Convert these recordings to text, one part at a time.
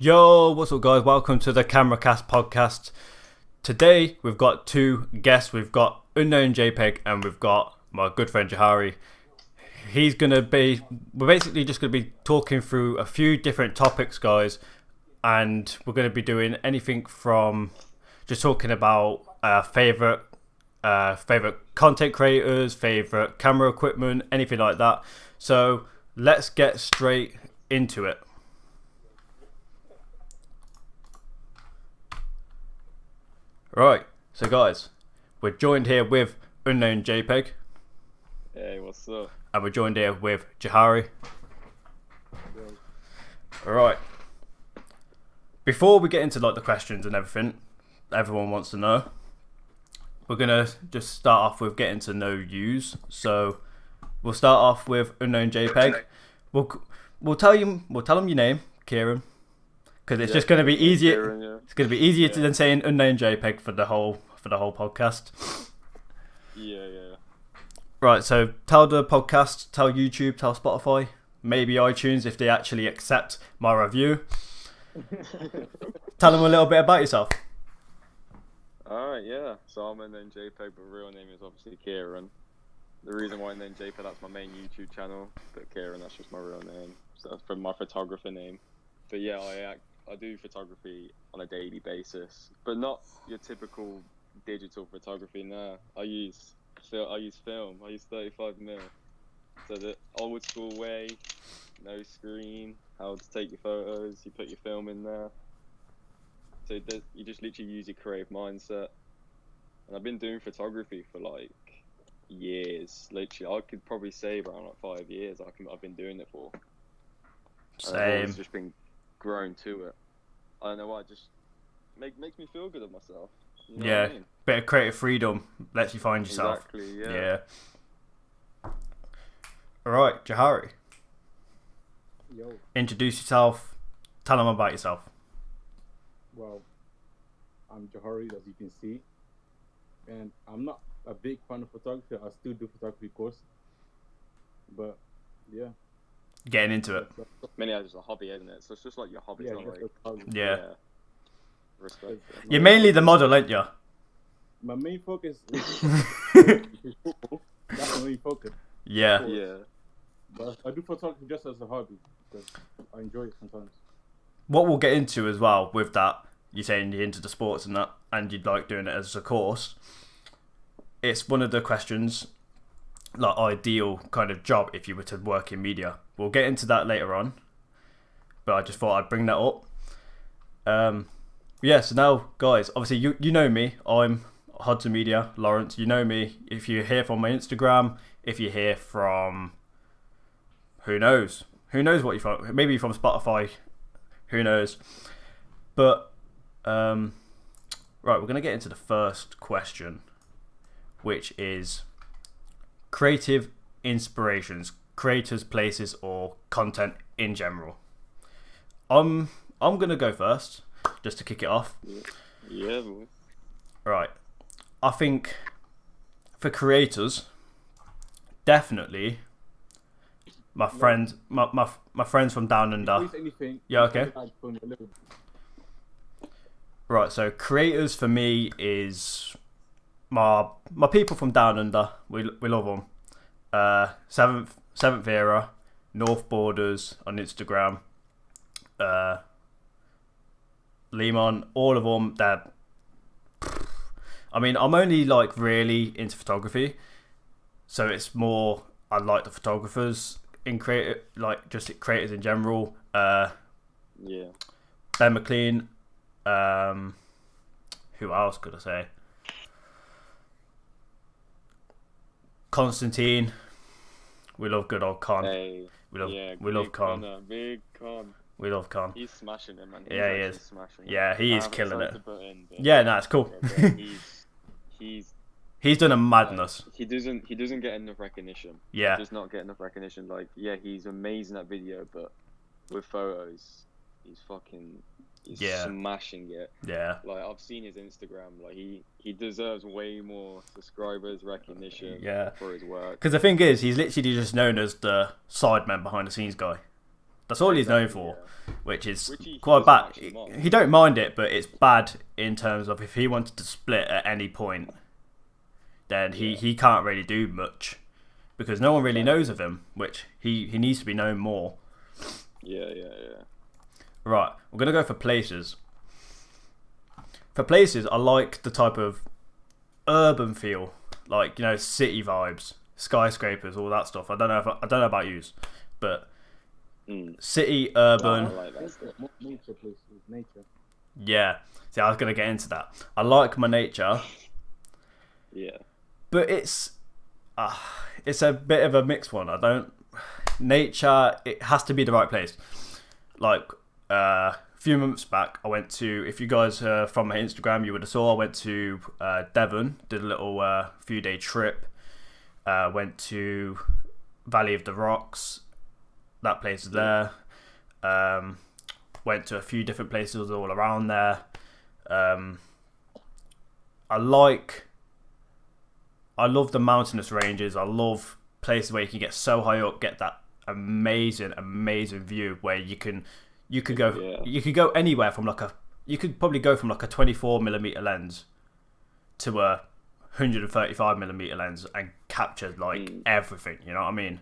Yo, what's up guys? Welcome to the CameraCast podcast. Today we've got two guests. We've got UnknownJpeg and we've got my good friend Johary. We're basically just going to be talking through a few different topics, guys. And we're going to be doing anything from just talking about favorite content creators, favorite camera equipment, anything like that. So let's get straight into it. Right, so guys, we're joined here with UnknownJpeg. Hey, what's up? And we're joined here with Johary. Alright. Before we get into like the questions and everything everyone wants to know, we're gonna just start off with getting to know yous. So we'll start off with UnknownJpeg. We'll tell him your name, Kieran. Because it's just going to be easier. Kieran, yeah. It's going to be easier than saying UnknownJpeg for the whole podcast. Yeah. Right. So tell the podcast, tell YouTube, tell Spotify, maybe iTunes if they actually accept my review. Tell them a little bit about yourself. Alright, yeah. So I'm UnknownJpeg, but real name is obviously Kieran. The reason why UnknownJpeg, that's my main YouTube channel, but Kieran, that's just my real name. So that's from my photographer name. But yeah, I do photography on a daily basis, but not your typical digital photography. Nah, I use film. I use 35mm. So the old school way, no screen, how to take your photos. You put your film in there. So you just literally use your creative mindset. And I've been doing photography for like years. Literally, I could probably say around like 5 years. I've been doing it for. Same. It's just been grown to it. I don't know why, it just makes me feel good of myself. You know what I mean? Bit of creative freedom lets you find yourself. Exactly, yeah. Alright, Johary. Yo, Introduce yourself. Tell them about yourself. well, I'm Johary, as you can see, and I'm not a big fan of photography. I still do photography course, but yeah. Getting into it. Many it's just a hobby, isn't it? So it's just like your hobby. Yeah, Like, just a hobby. Yeah. Respect. You're mainly the model, aren't you? My main focus is football. That's my main focus. Yeah. Yeah. But I do photography just as a hobby because I enjoy it sometimes. What we'll get into as well with that, you're saying you're into the sports and that, and you'd like doing it as a course. It's one of the questions, like ideal kind of job if you were to work in media. We'll get into that later on, but I just thought I'd bring that up. Yeah, so now, guys, obviously you know me. I'm HodsonMedia, Lawrence. You know me if you hear from my Instagram, if you hear from who knows what you from, maybe from Spotify, who knows. But right, we're gonna get into the first question, which is creative inspirations, creators, places, or content in general. I'm gonna go first, just to kick it off. Yeah, boy. Right, I think for creators, definitely my friends from Down Under. Please, anything. Yeah, okay. I'd put a little- Right, so creators for me is my people from Down Under. We love them. Seventh Era, North Borders on Instagram, Lemon, all of them. I'm only like really into photography, so it's more I like the photographers in creative, like just creators in general. Yeah. Ben McLean. Who else could I say? Constantine. We love good old Con. Hey. We love big Con. Big Con. We love Con. He's smashing it, man. Yeah, he is. Smashing it. Yeah, he I is haven't killing tried it. to put in, but Yeah, no, it's cool. yeah, He's done a madness. he doesn't get enough recognition. Yeah. He does not get enough recognition. Like, yeah, he's amazing at video, but with photos, he's Yeah. smashing it. Yeah. Like, I've seen his Instagram. Like, he deserves way more subscribers, recognition Yeah. for his work. Because the thing is, he's literally just known as the sideman behind the scenes guy. That's all he's known for, which is Which he quite doesn't bad. actually mind. He don't mind it, but it's bad in terms of if he wanted to split at any point, then he can't really do much because no one really knows of him, which he needs to be known more. Yeah. Right, we're gonna go for places. For places, I like the type of urban feel, like city vibes, skyscrapers, all that stuff. I don't know about yous, but city, urban. I like that. Nature places, nature. Yeah. See, I was gonna get into that. I like my nature, Yeah. but it's a bit of a mixed one. Nature. It has to be the right place. Like a few months back, I went to. If you guys are from my Instagram, you would have saw. I went to Devon. Did a little few-day trip. Went to Valley of the Rocks. That place is there. Went to a few different places all around there. I love the mountainous ranges. I love places where you can get so high up, get that amazing view where you could go anywhere from you could probably go from like a 24mm lens to a 135mm lens and capture everything. You know what I mean?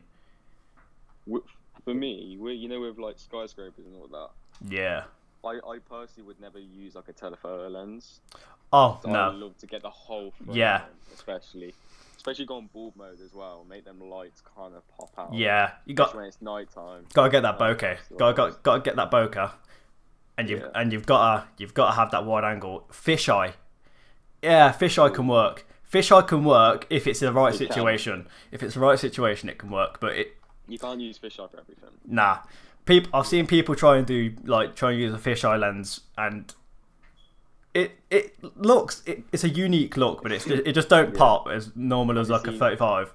For me, with like skyscrapers and all that. Yeah. I personally would never use like a telephoto lens. Oh So no. I love to get the whole frame Yeah. on, especially go on bulb mode as well. Make them lights kind of pop out. Yeah. Especially when it's night time. Gotta get that bokeh. Gotta get that bokeh. And you've gotta have that wide angle. Fisheye. Yeah, fisheye can work. Fisheye can work if it's the right situation. If it's the right situation, it can work. But you can't use fisheye for everything. Nah. I've seen people try and use a fisheye lens, and it's a unique look, but it just don't pop as normal as like a 35.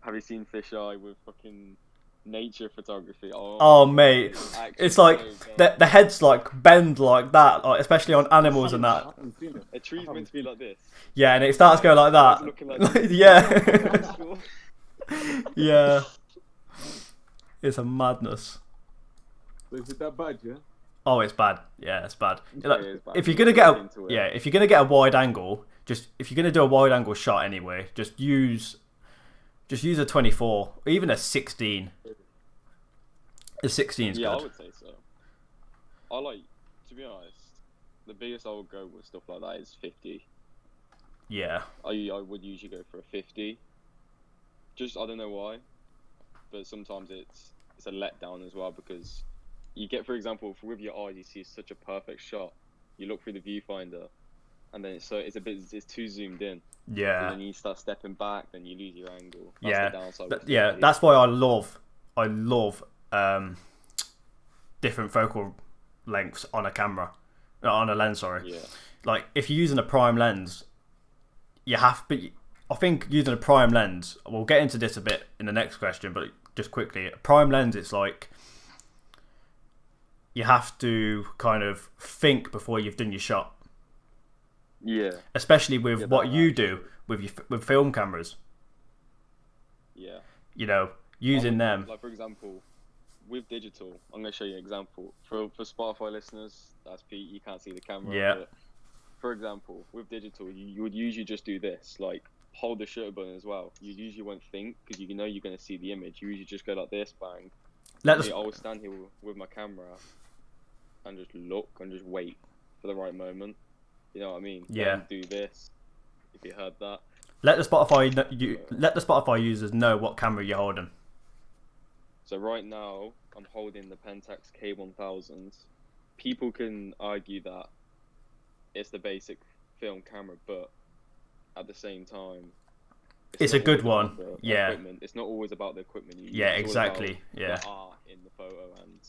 Have you seen fisheye with fucking nature photography? Oh mate, it's like the heads like bend like that, like, especially on animals and that. A tree's meant to be like this. Yeah, and it starts going like that. Like Yeah. Yeah. It's a madness. So is it that bad, yeah? Oh, it's bad. Yeah, it's bad. It is bad. If you're gonna get a wide angle, if you're gonna do a wide angle shot anyway, just use a 24, or even a 16. A 16 is good. Yeah, I would say so. To be honest, the biggest I would go with stuff like that is 50. Yeah. I would usually go for a 50. Just I don't know why, but sometimes it's a letdown as well because you get, for example, with your eyes, you see such a perfect shot. You look through the viewfinder, and then it's too zoomed in. Yeah. And then you start stepping back, then you lose your angle. That's the downside. That's why I love different focal lengths on a camera, on a lens. Sorry. Yeah. Like if you're using a prime lens, I think using a prime lens. We'll get into this a bit in the next question, but just quickly, a prime lens, it's like you have to kind of think before you've done your shot. Yeah. Especially with what you do with film cameras. Yeah. Using them. Like for example, with digital, I'm going to show you an example. For Spotify listeners, that's Pete, you can't see the camera. Yeah. But for example, with digital, you would usually just do this, like hold the shutter button as well. You usually won't think because you know you're going to see the image. You usually just go like this, bang. I will stand here with my camera and just look and just wait for the right moment. You know what I mean? Yeah. Don't do this. If you heard that. Let the Spotify users know what camera you're holding. So right now, I'm holding the Pentax K1000. People can argue that it's the basic film camera, but at the same time, it's a good one. Yeah. Equipment. It's not always about the equipment you use. Yeah, it's exactly. The art in the photo and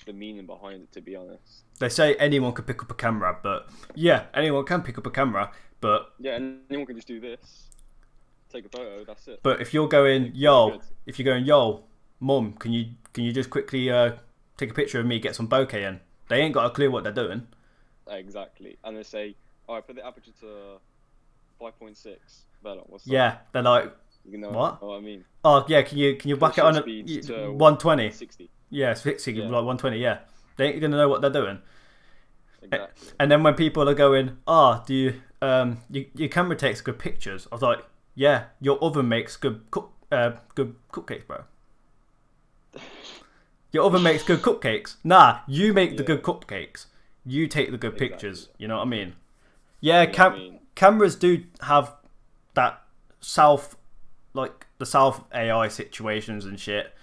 the meaning behind it, to be honest. They say anyone can pick up a camera, but yeah, anyone can pick up a camera, but yeah, and anyone can just do this, take a photo. That's it. But if you're going, yo, mum, can you just quickly take a picture of me, get some bokeh in? They ain't got a clue what they're doing. Exactly, and they say, all right, put the aperture to 5.6. Yeah, they're like, you know what? I mean? Oh yeah, can you whack it on at 120? 60. Yeah, it's fixing Yeah. like 120. Yeah, they ain't gonna know what they're doing. Exactly. And then when people are going, do you your camera takes good pictures? I was like, yeah, your oven makes good cupcakes, bro. Your oven makes good cupcakes. Nah, you make the good cupcakes. You take the good pictures. You know what I mean? Yeah, You know what I mean? cameras do have that the self AI situations and shit.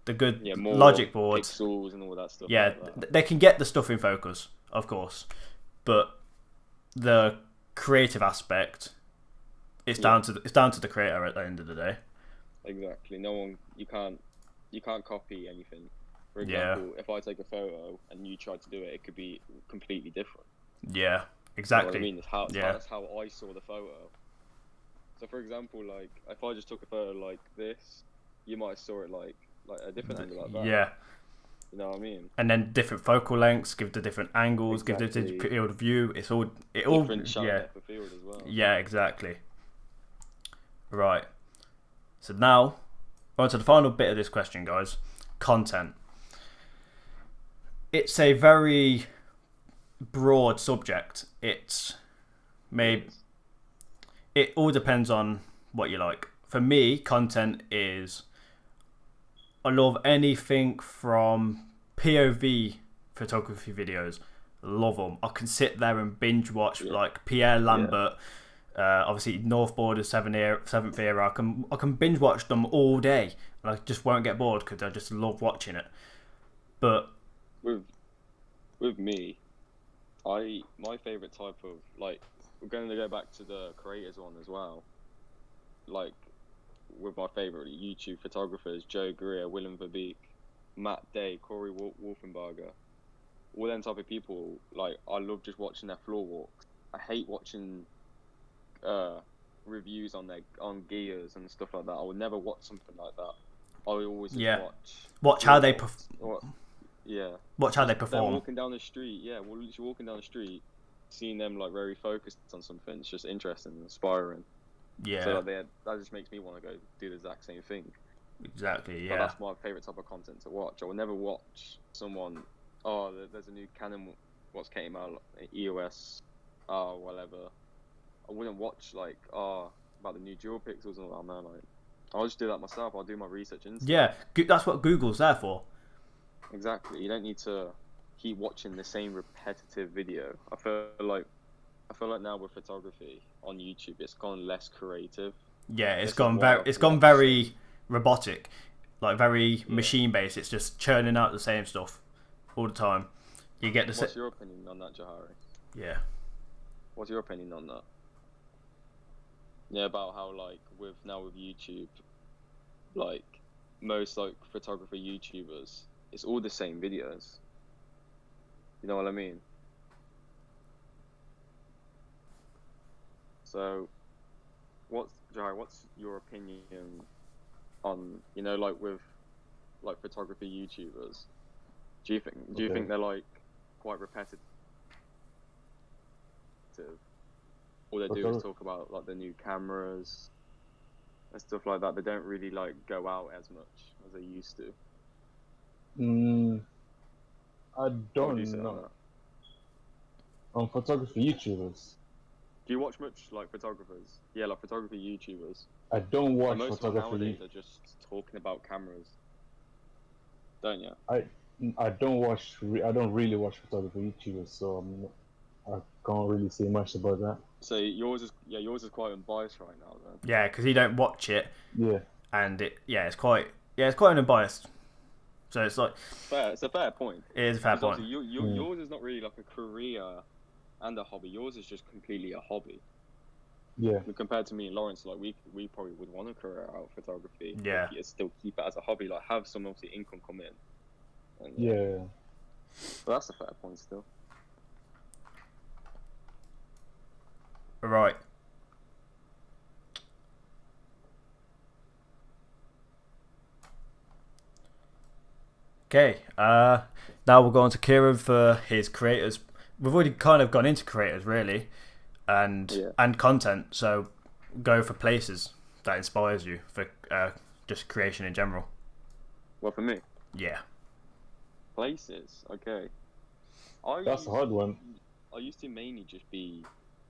The good More logic boards. pixels and all that stuff. Yeah, like that. they can get the stuff in focus, of course, but the creative aspect, it's down to the creator at the end of the day. Exactly. You can't copy anything. For example, if I take a photo and you try to do it, it could be completely different. Yeah, exactly. You know what I mean? That's how I saw the photo. So, for example, like if I just took a photo like this, you might have saw it like a different angle like that. Yeah. You know what I mean? And then different focal lengths, give the different angles, give the different field of view. It all different depth of field as well. Yeah, exactly. Right. So now, on to the final bit of this question, guys. Content. It's a very broad subject. It all depends on what you like. For me, content is, I love anything from POV photography videos. Love them. I can sit there and binge watch like Pierre Lambert. Obviously, North Border, Seventh Era. I can binge watch them all day, and I just won't get bored because I just love watching it. But with me, my favorite type of, like, we're going to go back to the creators one as well. Like, with my favorite YouTube photographers, Joe Greer, Willem Verbeek, Matt Day, Corey Wolfenbarger, all them type of people. Like, I love just watching their floor walks. I hate watching reviews on gears and stuff like that. I would never watch something like that. I would always just watch how they watch how they They're perform. walking down the street. Yeah, we're literally walking down the street, seeing them like very focused on something. It's just interesting and inspiring. Yeah. So that just makes me want to go do the exact same thing. Exactly. Yeah. But that's my favorite type of content to watch. I will never watch someone. Oh, there's a new Canon. What's came out? Like, EOS. Whatever. I wouldn't watch like about the new dual pixels and all that, man. Like, I'll just do that myself. I'll do my research instantly. Yeah, that's what Google's there for. Exactly. You don't need to keep watching the same repetitive video. I feel like now with photography on YouTube, it's gone less creative. Yeah, it's gone very robotic, like very machine based. It's just churning out the same stuff all the time. You get the. What's your opinion on that, Johary? Yeah. What's your opinion on that? Yeah, about how like with YouTube, like most like photographer YouTubers, it's all the same videos. You know what I mean? So, what's your opinion on, you know, like with like photography YouTubers? Do you think they're like quite repetitive? All they do is talk about like the new cameras and stuff like that. They don't really like go out as much as they used to. I don't know. On photography YouTubers. Do you watch much like photographers? Yeah, like photography YouTubers. I don't watch most photography. Most nowadays are just talking about cameras. Don't you? I don't really watch photography YouTubers, so I can't really say much about that. So yours is quite unbiased right now, then. Yeah, because you don't watch it. Yeah. And it's quite unbiased. So it's like. It's a fair point. It is a fair point. Yours is not really like a career and a hobby. Yours is just completely a hobby. Yeah. And compared to me and Lawrence, like we probably would want a career out of photography. Yeah. Like, still keep it as a hobby, like have some obviously income come in. And, yeah. But that's a fair point still. Right. Okay. Now we'll go on to Kieran for his creators. We've already kind of gone into creators, really, and content. So go for places that inspires you for just creation in general. Well, for me. Yeah. Places, okay. I That's a hard one. I used to mainly just be,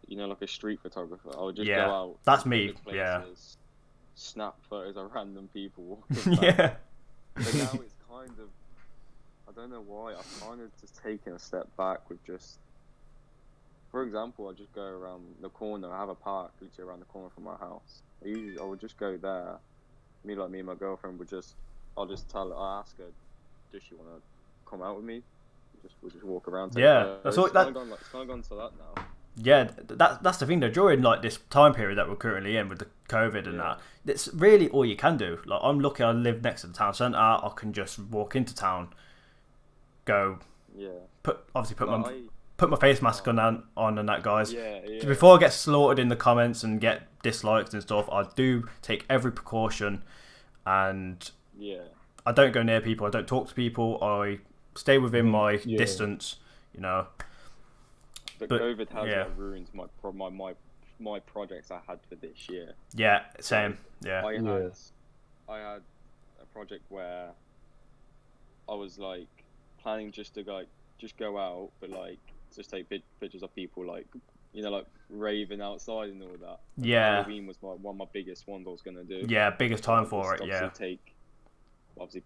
like a street photographer. I would just Yeah, go out. that's to me. public Yeah. places, snap photos of random people walking past. Yeah. But now it's kind of, I don't know why, I've kind of just taken a step back with just, for example, I just go around the corner. I have a park literally around the corner from my house. I would just go there. Me and my girlfriend would just, I ask her, does she want to come out with me? We'll just walk around. Yeah, that's it's kind of gone to that now. Yeah, that's the thing though. During like this time period that we're currently in with the COVID and that, it's really all you can do. Like I'm lucky I live next to the town centre. I can just walk into town, go, put my face mask on and that, guys. Before I get slaughtered in the comments and get dislikes and stuff, I do take every precaution, and I don't go near people. I don't talk to people. I stay within my distance. But COVID has ruined my projects I had for this year. Yeah, same. Yeah. I had a project where I was like planning just to go out, but like just take pictures of people like raving outside and all that. Yeah. Halloween was one of my biggest ones I was gonna do. Yeah, biggest time for it. Yeah. Take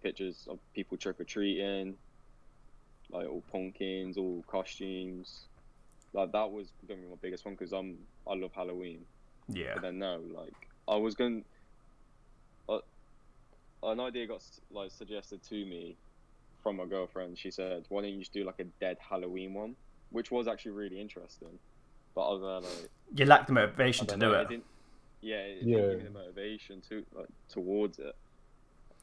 pictures of people trick or treating, like all pumpkins, all costumes. Like that was gonna be my biggest one because I love Halloween. Yeah. But then I was gonna. An idea got suggested to me from my girlfriend. She said, "Why don't you just do like a dead Halloween one?" Which was actually really interesting. But I was like, you lack the motivation to do it. It didn't give me the motivation towards it.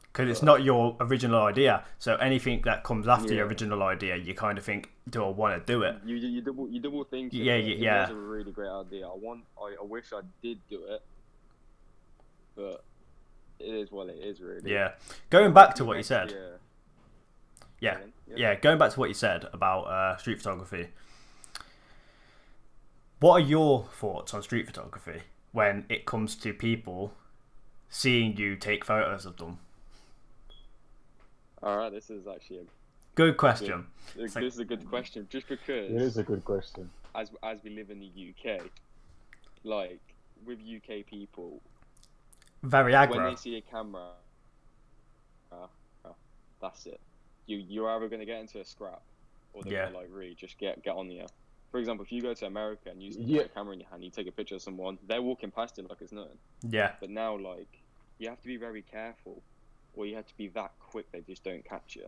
Because it's not your original idea, so anything that comes after your original idea, you kind of think, "Do I want to do it?" You double think. Yeah. It was a really great idea. I wish I did do it, but it is what it is, really. Yeah. Going back to what you said. Yeah. Going back to what you said about street photography. What are your thoughts on street photography when it comes to people seeing you take photos of them? All right, this is actually a good question. This is a good question, just because it is a good question. As we live in the UK, like with UK people, very aggro. When they see a camera, that's it. You're either going to get into a scrap, or they're going to really just get on you. For example, if you go to America and you have a camera in your hand, you take a picture of someone, they're walking past it like it's nothing. Yeah. But now, you have to be very careful, or you have to be that quick they just don't catch you.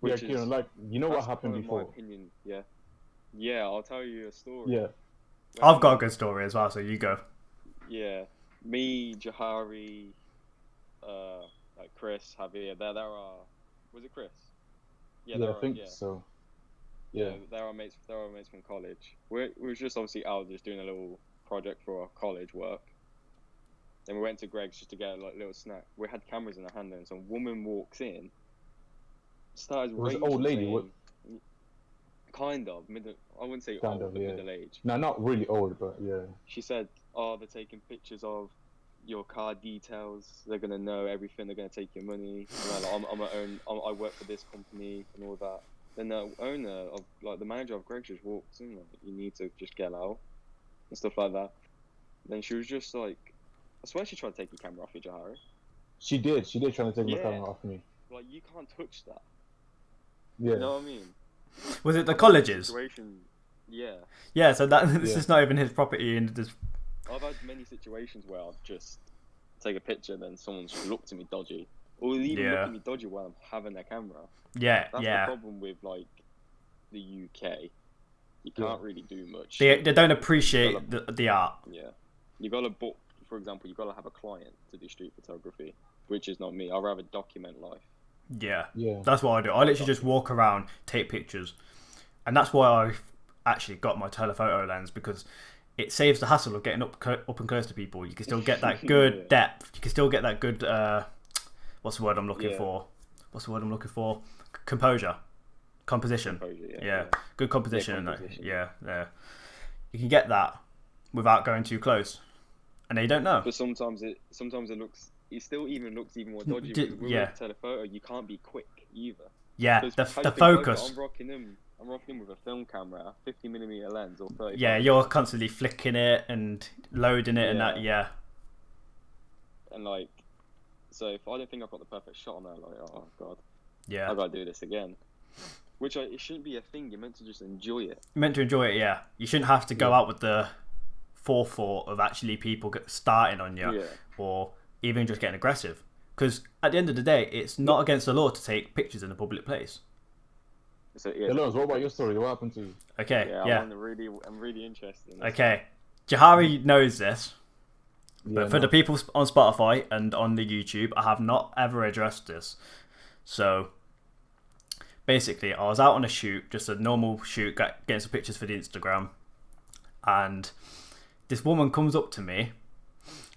Which Kieran, what happened before? My opinion, yeah. I'll tell you a story. Yeah. I've got a good story as well, so you go. Yeah, me, Johary, Chris, Javier. There are. Was it Chris? Yeah, I think so. Yeah. They're our mates from college. We were just obviously out just doing a little project for our college work. Then we went to Greg's just to get a little snack. We had cameras in our hand, and some woman walks in. Started was an old lady. What? Kind of middle. I wouldn't say old, but middle age. No, not really old, but yeah. She said, "Oh, they're taking pictures of your car details. They're gonna know everything. They're gonna take your money. I work for this company and all that." Then the owner of the manager of Greg's just walks in, you need to just get out and stuff like that. Then she was just like, I swear she tried to take your camera off you, Johary. She did try to take my camera off me. Like, you can't touch that. Yeah. You know what I mean? Was it the colleges? Yeah. Yeah, so this is not even his property, and just. I've had many situations where I've just take a picture and then someone's looked at me dodgy. Or even look at me dodgy while I'm having their camera. That's the problem with the UK. You can't really do much. They don't appreciate the art. Yeah. You gotta book, for example, you gotta have a client to do street photography, which is not me. I'd rather document life. Yeah. That's what I do. I literally just walk around, take pictures. And that's why I've actually got my telephoto lens, because it saves the hassle of getting up and close to people. You can still get that good depth. You can still get that good, what's the word I'm looking for? Composure. Composition. Good composition. Yeah. You can get that without going too close. And they don't know. But sometimes it looks, it still even looks even more dodgy. With a telephoto, you can't be quick either. Yeah, 'Cause the how do you think I got? focus. I'm rocking him with a film camera, 50mm lens or 35. Yeah, you're constantly flicking it and loading it and that. Yeah. And like, so if I don't think I've got the perfect shot on there, like, oh god, Yeah. I gotta do this again. Which it shouldn't be a thing. You're meant to just enjoy it. You're meant to enjoy it. Yeah. You shouldn't have to go out with the forethought of actually people starting on you or even just getting aggressive. Because at the end of the day, it's not against the law to take pictures in a public place. So Hey, Lawrence, what about your story? What happened to you? Okay. Yeah. I'm really interested in this. Okay. Johary knows this. Yeah, But for the people on Spotify and on the YouTube, I have not ever addressed this. So basically, I was out on a shoot, just a normal shoot, getting some pictures for the Instagram. And this woman comes up to me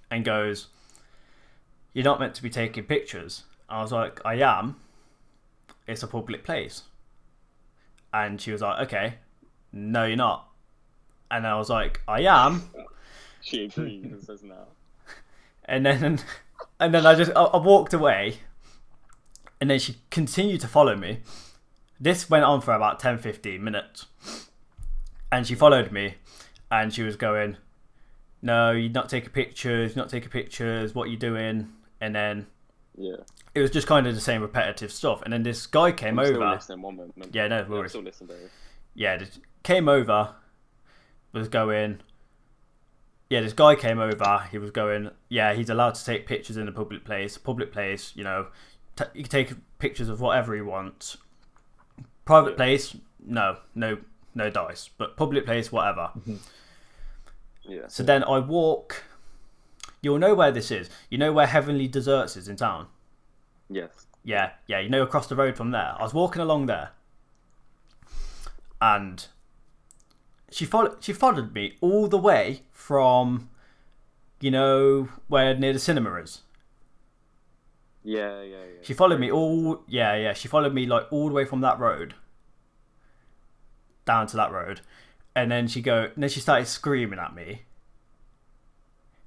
and goes, "You're not meant to be taking pictures." I was like, "I am. It's a public place." And she was like, "Okay, no, you're not." And I was like, "I am." She agrees and says no. And then I walked away, and then she continued to follow me. This went on for about 10-15 minutes, and she followed me, and she was going, "No, you're not taking pictures. You're not taking pictures. What are you doing?" And then it was just kind of the same repetitive stuff. And then this guy came over. Still listening, one moment. Yeah, no I'm worries. still listening, Dave. Yeah, came over, was going. Yeah, this guy came over. He was going. Yeah, he's allowed to take pictures in a public place. Public place, you know, you can take pictures of whatever he wants. Private place, no dice. But public place, whatever. Yeah. So then I walk. You'll know where this is. You know where Heavenly Desserts is in town? Yes. Yeah. You know, across the road from there. I was walking along there, and she followed me all the way from, you know, where near the cinema is. Yeah. She followed me all. Yeah. She followed me like all the way from that road down to that road, and then she started screaming at me.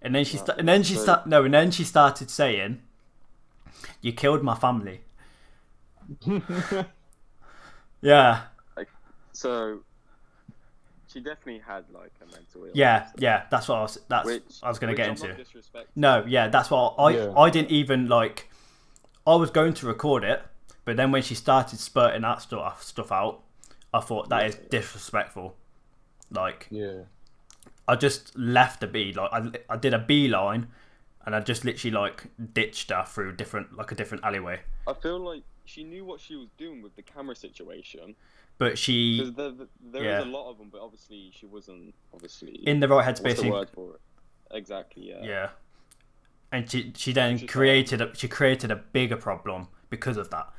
And then she started saying, "You killed my family." Yeah. So she definitely had like a mental illness. Yeah. That's what I was going to get into. No, yeah, that's what I didn't even like. I was going to record it, but then when she started spurting that stuff out, I thought that is disrespectful. Like, I just left the B. Like, I did a beeline, and I just literally like ditched her through a different alleyway. I feel like she knew what she was doing with the camera situation. But she, because there is a lot of them, but obviously she wasn't in the right headspace. What's the word for it? Exactly. Yeah. Yeah. And she then created a bigger problem because of that,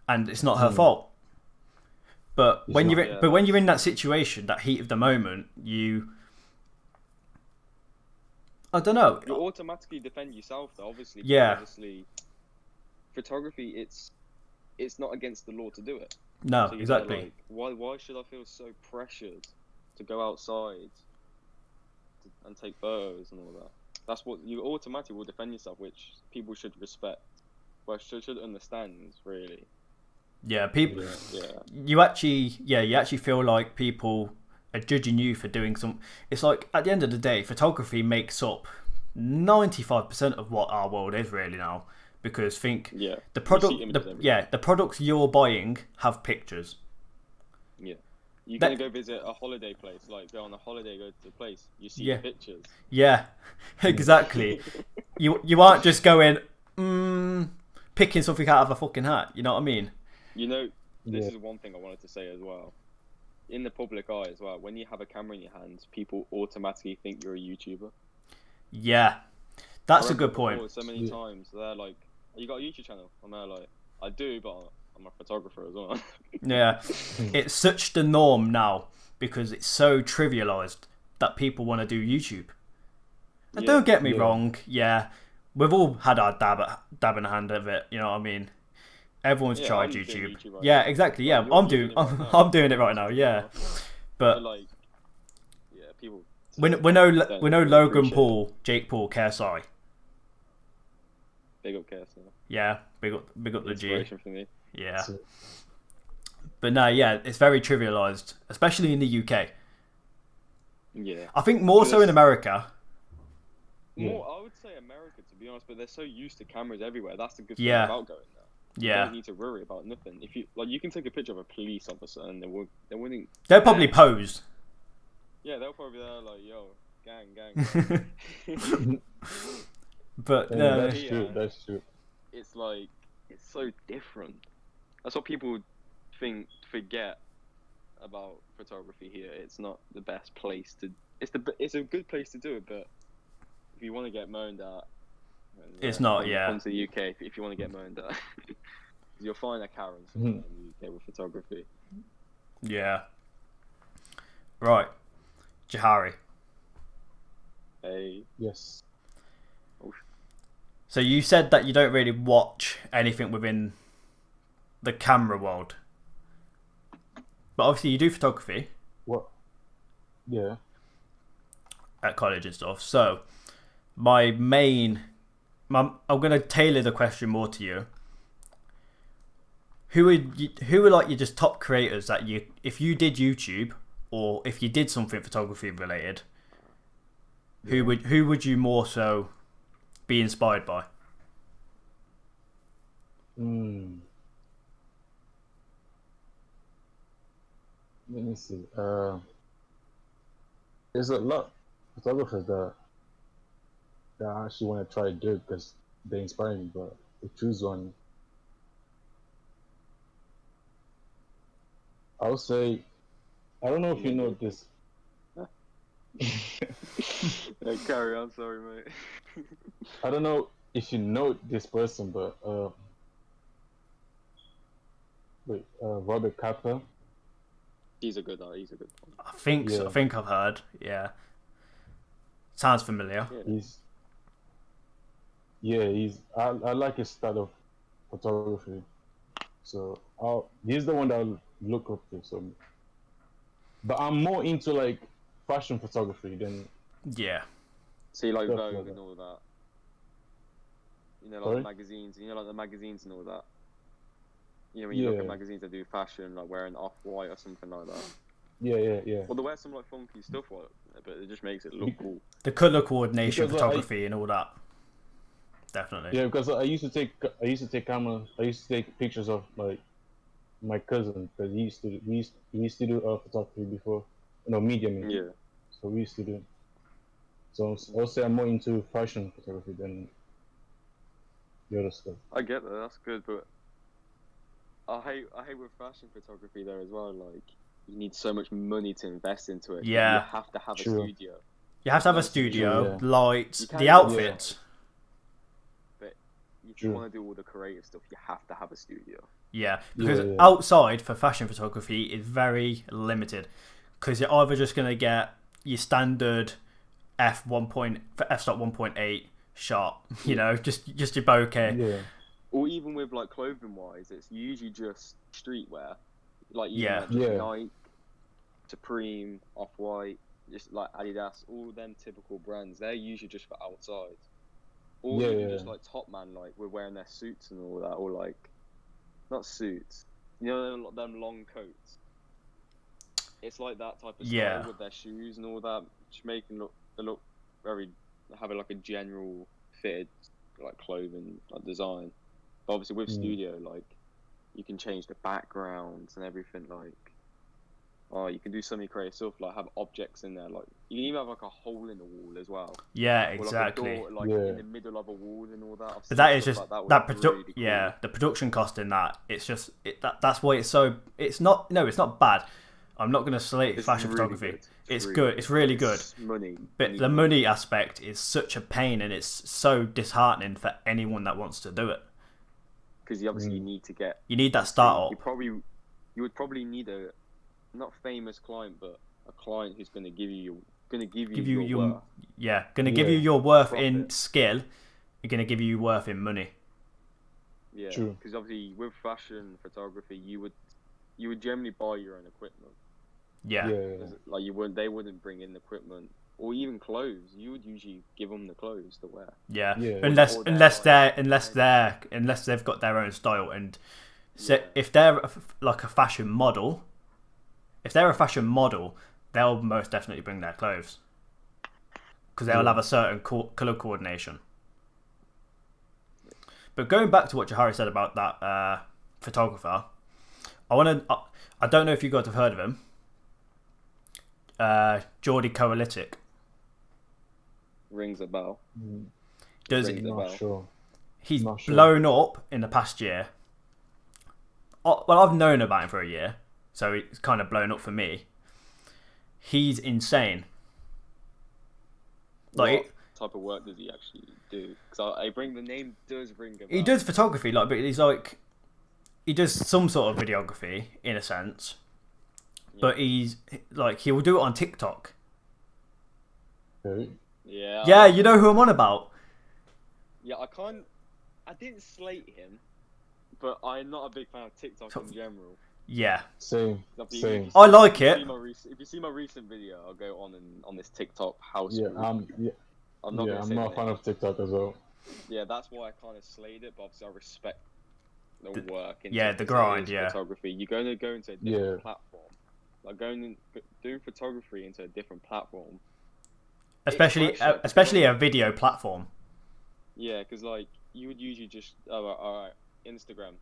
and it's not her fault. But when you're in that situation, that heat of the moment, I don't know. You automatically defend yourself, though. Obviously. Yeah. Obviously, photography, it's not against the law to do it. No, so exactly. Like, why should I feel so pressured to go outside and take photos and all that? That's what you automatically will defend yourself, which people should respect. Well, should understand, really. Yeah, people. Yeah. You actually feel like people are judging you for doing some. It's like at the end of the day, photography makes up 95% of what our world is really now. Because the products you're buying have pictures. Yeah. You're going to go visit a holiday place, like go on a holiday, go to the place, you see the pictures. Yeah, exactly. you aren't just going, picking something out of a fucking hat, you know what I mean? You know, this is one thing I wanted to say as well. In the public eye as well, when you have a camera in your hands, people automatically think you're a YouTuber. Yeah, that's a good point. So many times, they're like, "You got a YouTube channel?" And they're like, "I do, but I'm a photographer as well." Yeah, it's such the norm now because it's so trivialized that people want to do YouTube. And don't get me wrong, we've all had our dab in the hand of it. You know what I mean? Everyone's tried YouTube. Yeah, exactly. Yeah, I'm doing it right now. Yeah, but like, people. We know Logan Paul, Jake Paul, KSI. Big up KSL. Yeah, big up the G. Inspiration for me. Yeah. But no, yeah, it's very trivialized, especially in the UK. Yeah. I think more so in America. More, I would say America, to be honest, but they're so used to cameras everywhere. That's the good thing Yeah. about going there. You Yeah. don't need to worry about nothing. If you you can take a picture of a police officer and they wouldn't. They'll probably pose. Yeah, they'll probably be there like, yo, gang. But Yeah, that's true. It's like, it's so different. That's what people forget about photography here. It's not the best place to. It's a good place to do it, but if you want to get moaned at, it's not. Yeah. Come to the UK if you want to get moaned at. You'll find a Karen in the UK with photography. Yeah. Right. Johary. Hey. Yes. So you said that you don't really watch anything within the camera world, but obviously you do photography. What? Yeah. At college and stuff. So I'm going to tailor the question more to you. Who are like your just top creators that you, if you did YouTube or if you did something photography related, who would you more so be inspired by? Let me see. There's a lot of photographers that I actually want to try to do it because they inspire me, but to choose one, I would say, I don't know if you know this. Hey, carry on, sorry, mate. I don't know if you know this person, but Robert Kappa. He's a good one. I think so. I think I've heard. Yeah. Sounds familiar. I like his style of photography. So he's the one that I'll look up to. So, but I'm more into like fashion photography than. Yeah. See, like Vogue and all that. You know, like the magazines. You know, like the magazines and all that. You know, when you look at magazines that do fashion, like wearing off-white or something like that. Yeah. Well, they wear some like funky stuff, but it just makes it look cool. The colour coordination, photography, and all that. Definitely. Yeah, because I used to take pictures of like my cousin because we used to do photography before, media. Yeah. So we used to do. So I'll say I'm more into fashion photography than the other stuff. I get that. That's good, but I hate with fashion photography there as well. Like, you need so much money to invest into it. Yeah. You have to have a studio. You have to have a studio, lights, the outfits. But if you want to do all the creative stuff, you have to have a studio. Yeah, because outside for fashion photography is very limited. Because you're either just going to get your standard f stop 1.8 shot, just your bokeh. Yeah. Or even with like clothing wise, it's usually just streetwear. Like Nike, Supreme, Off-White, just like Adidas, all them typical brands. They're usually just for outside. Or even just like Top Man, like we're wearing their suits and all that, or like not suits, them long coats. It's like that type of style with their shoes and all that, just making they look very having like a general fitted like clothing like design. But obviously with studio, like you can change the backgrounds and everything. Like, you can do so many creative stuff. Like have objects in there. Like you can even have like a hole in the wall as well. Yeah, exactly. Or like a door, in the middle of a wall and all that. But that is just like really cool. The production cost in that. It's just that's why it's so. It's not bad. I'm not going to slate fashion really photography. Good. It's good. It's really good. Money. But the money aspect is such a pain, and it's so disheartening for anyone that wants to do it. Because obviously you need that start up. You would probably need a not famous client, but a client who's going to give you your worth. Yeah, going to give you your worth profit. In skill. You're going to give you worth in money. Yeah, because obviously with fashion photography, you would generally buy your own equipment. Yeah. Like they wouldn't bring in equipment or even clothes. You would usually give them the clothes to wear. Yeah, Yeah. unless Or unless they're, unless they've got their own style, and so if they're like a fashion model, they'll most definitely bring their clothes because they'll have a certain color coordination. But going back to what Johary said about that photographer, I don't know if you guys have heard of him. Geordie Coalitic. Rings a bell. Does Rings a Not bell. sure. He's Not sure. blown up in the past year. Well, I've known about him for a year, so it's kind of blown up for me. He's insane. Like, What type of work does he actually do? Because the name does ring a bell. he does photography, like, but he's like, he does some sort of videography in a sense, but he's like, he will do it on TikTok. Okay. Yeah. Yeah, you know who I'm on about. Yeah, I didn't slate him, but I'm not a big fan of TikTok in general. Yeah, Same. Same. I like it. If you see my recent video, I'll go on this TikTok house. Yeah, group. I'm not I'm not a fan of TikTok as well. Yeah, that's why I kind of slayed it, but obviously I respect the work. the grind, yeah. Photography. You're going to go into a different platform. Like doing photography into a different platform. Especially a video platform. Yeah, because like you would usually just alright, Instagram,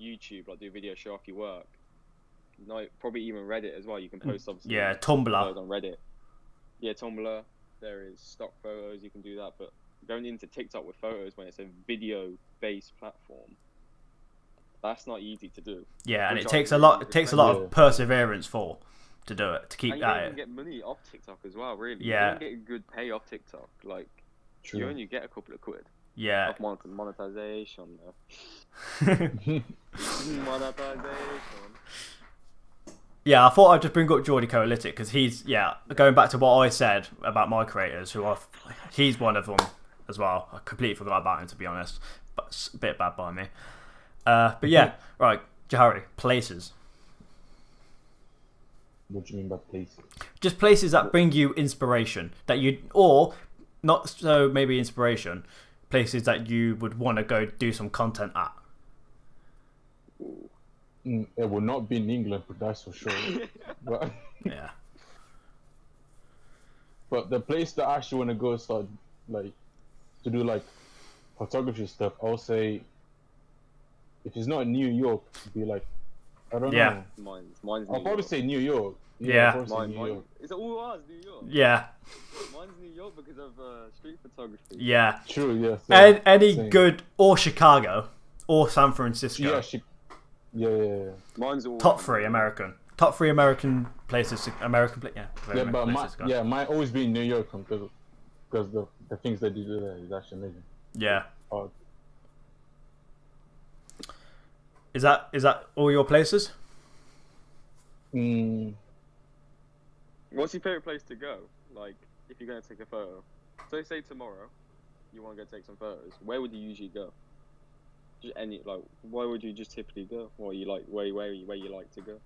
YouTube, like do video, show off your work. No, probably even Reddit as well. You can post obviously. Yeah, Tumblr on Reddit. Yeah, Tumblr. There is stock photos. You can do that, but going into TikTok with photos when it's a video-based platform, that's not easy to do. Yeah, and Which it I takes a really lot. It takes a lot Yeah. of perseverance to do it, to keep And you at don't even it. get money off TikTok as well, really. Yeah. You don't get a good pay off TikTok. Like, you True. only get a couple of quid Yeah. off monetization. Monetization. Yeah, I thought I'd just bring up Geordie Coalitic because he's going back to what I said about my creators, he's one of them as well. I completely forgot about him, to be honest, but it's a bit bad by me. But yeah, right, Johary, places. What do you mean by places? Just places that bring you inspiration, or not so maybe inspiration, places that you would want to go do some content at. It will not be in England, but that's for sure. but Yeah. But the place that I actually want to go start like to do like photography stuff, I'll say if it's not New York, it'd be like I don't know. Mine's I'll New probably York. say New York. Yeah. I'll probably say New York. Is it all ours, New York? Yeah. Mine's New York because of street photography. Yeah. True, yeah. And any same. good, or Chicago, or San Francisco. Yeah. Mine's all Top three American places. Yeah, but places to go. might always be in New York because the things that you do there is actually amazing. Yeah. Oh, Is that all your places? What's your favorite place to go? Like, if you're gonna take a photo. So say tomorrow, you want to go take some photos. Where would you usually go? Just where would you just typically go? Or you like where you like to go?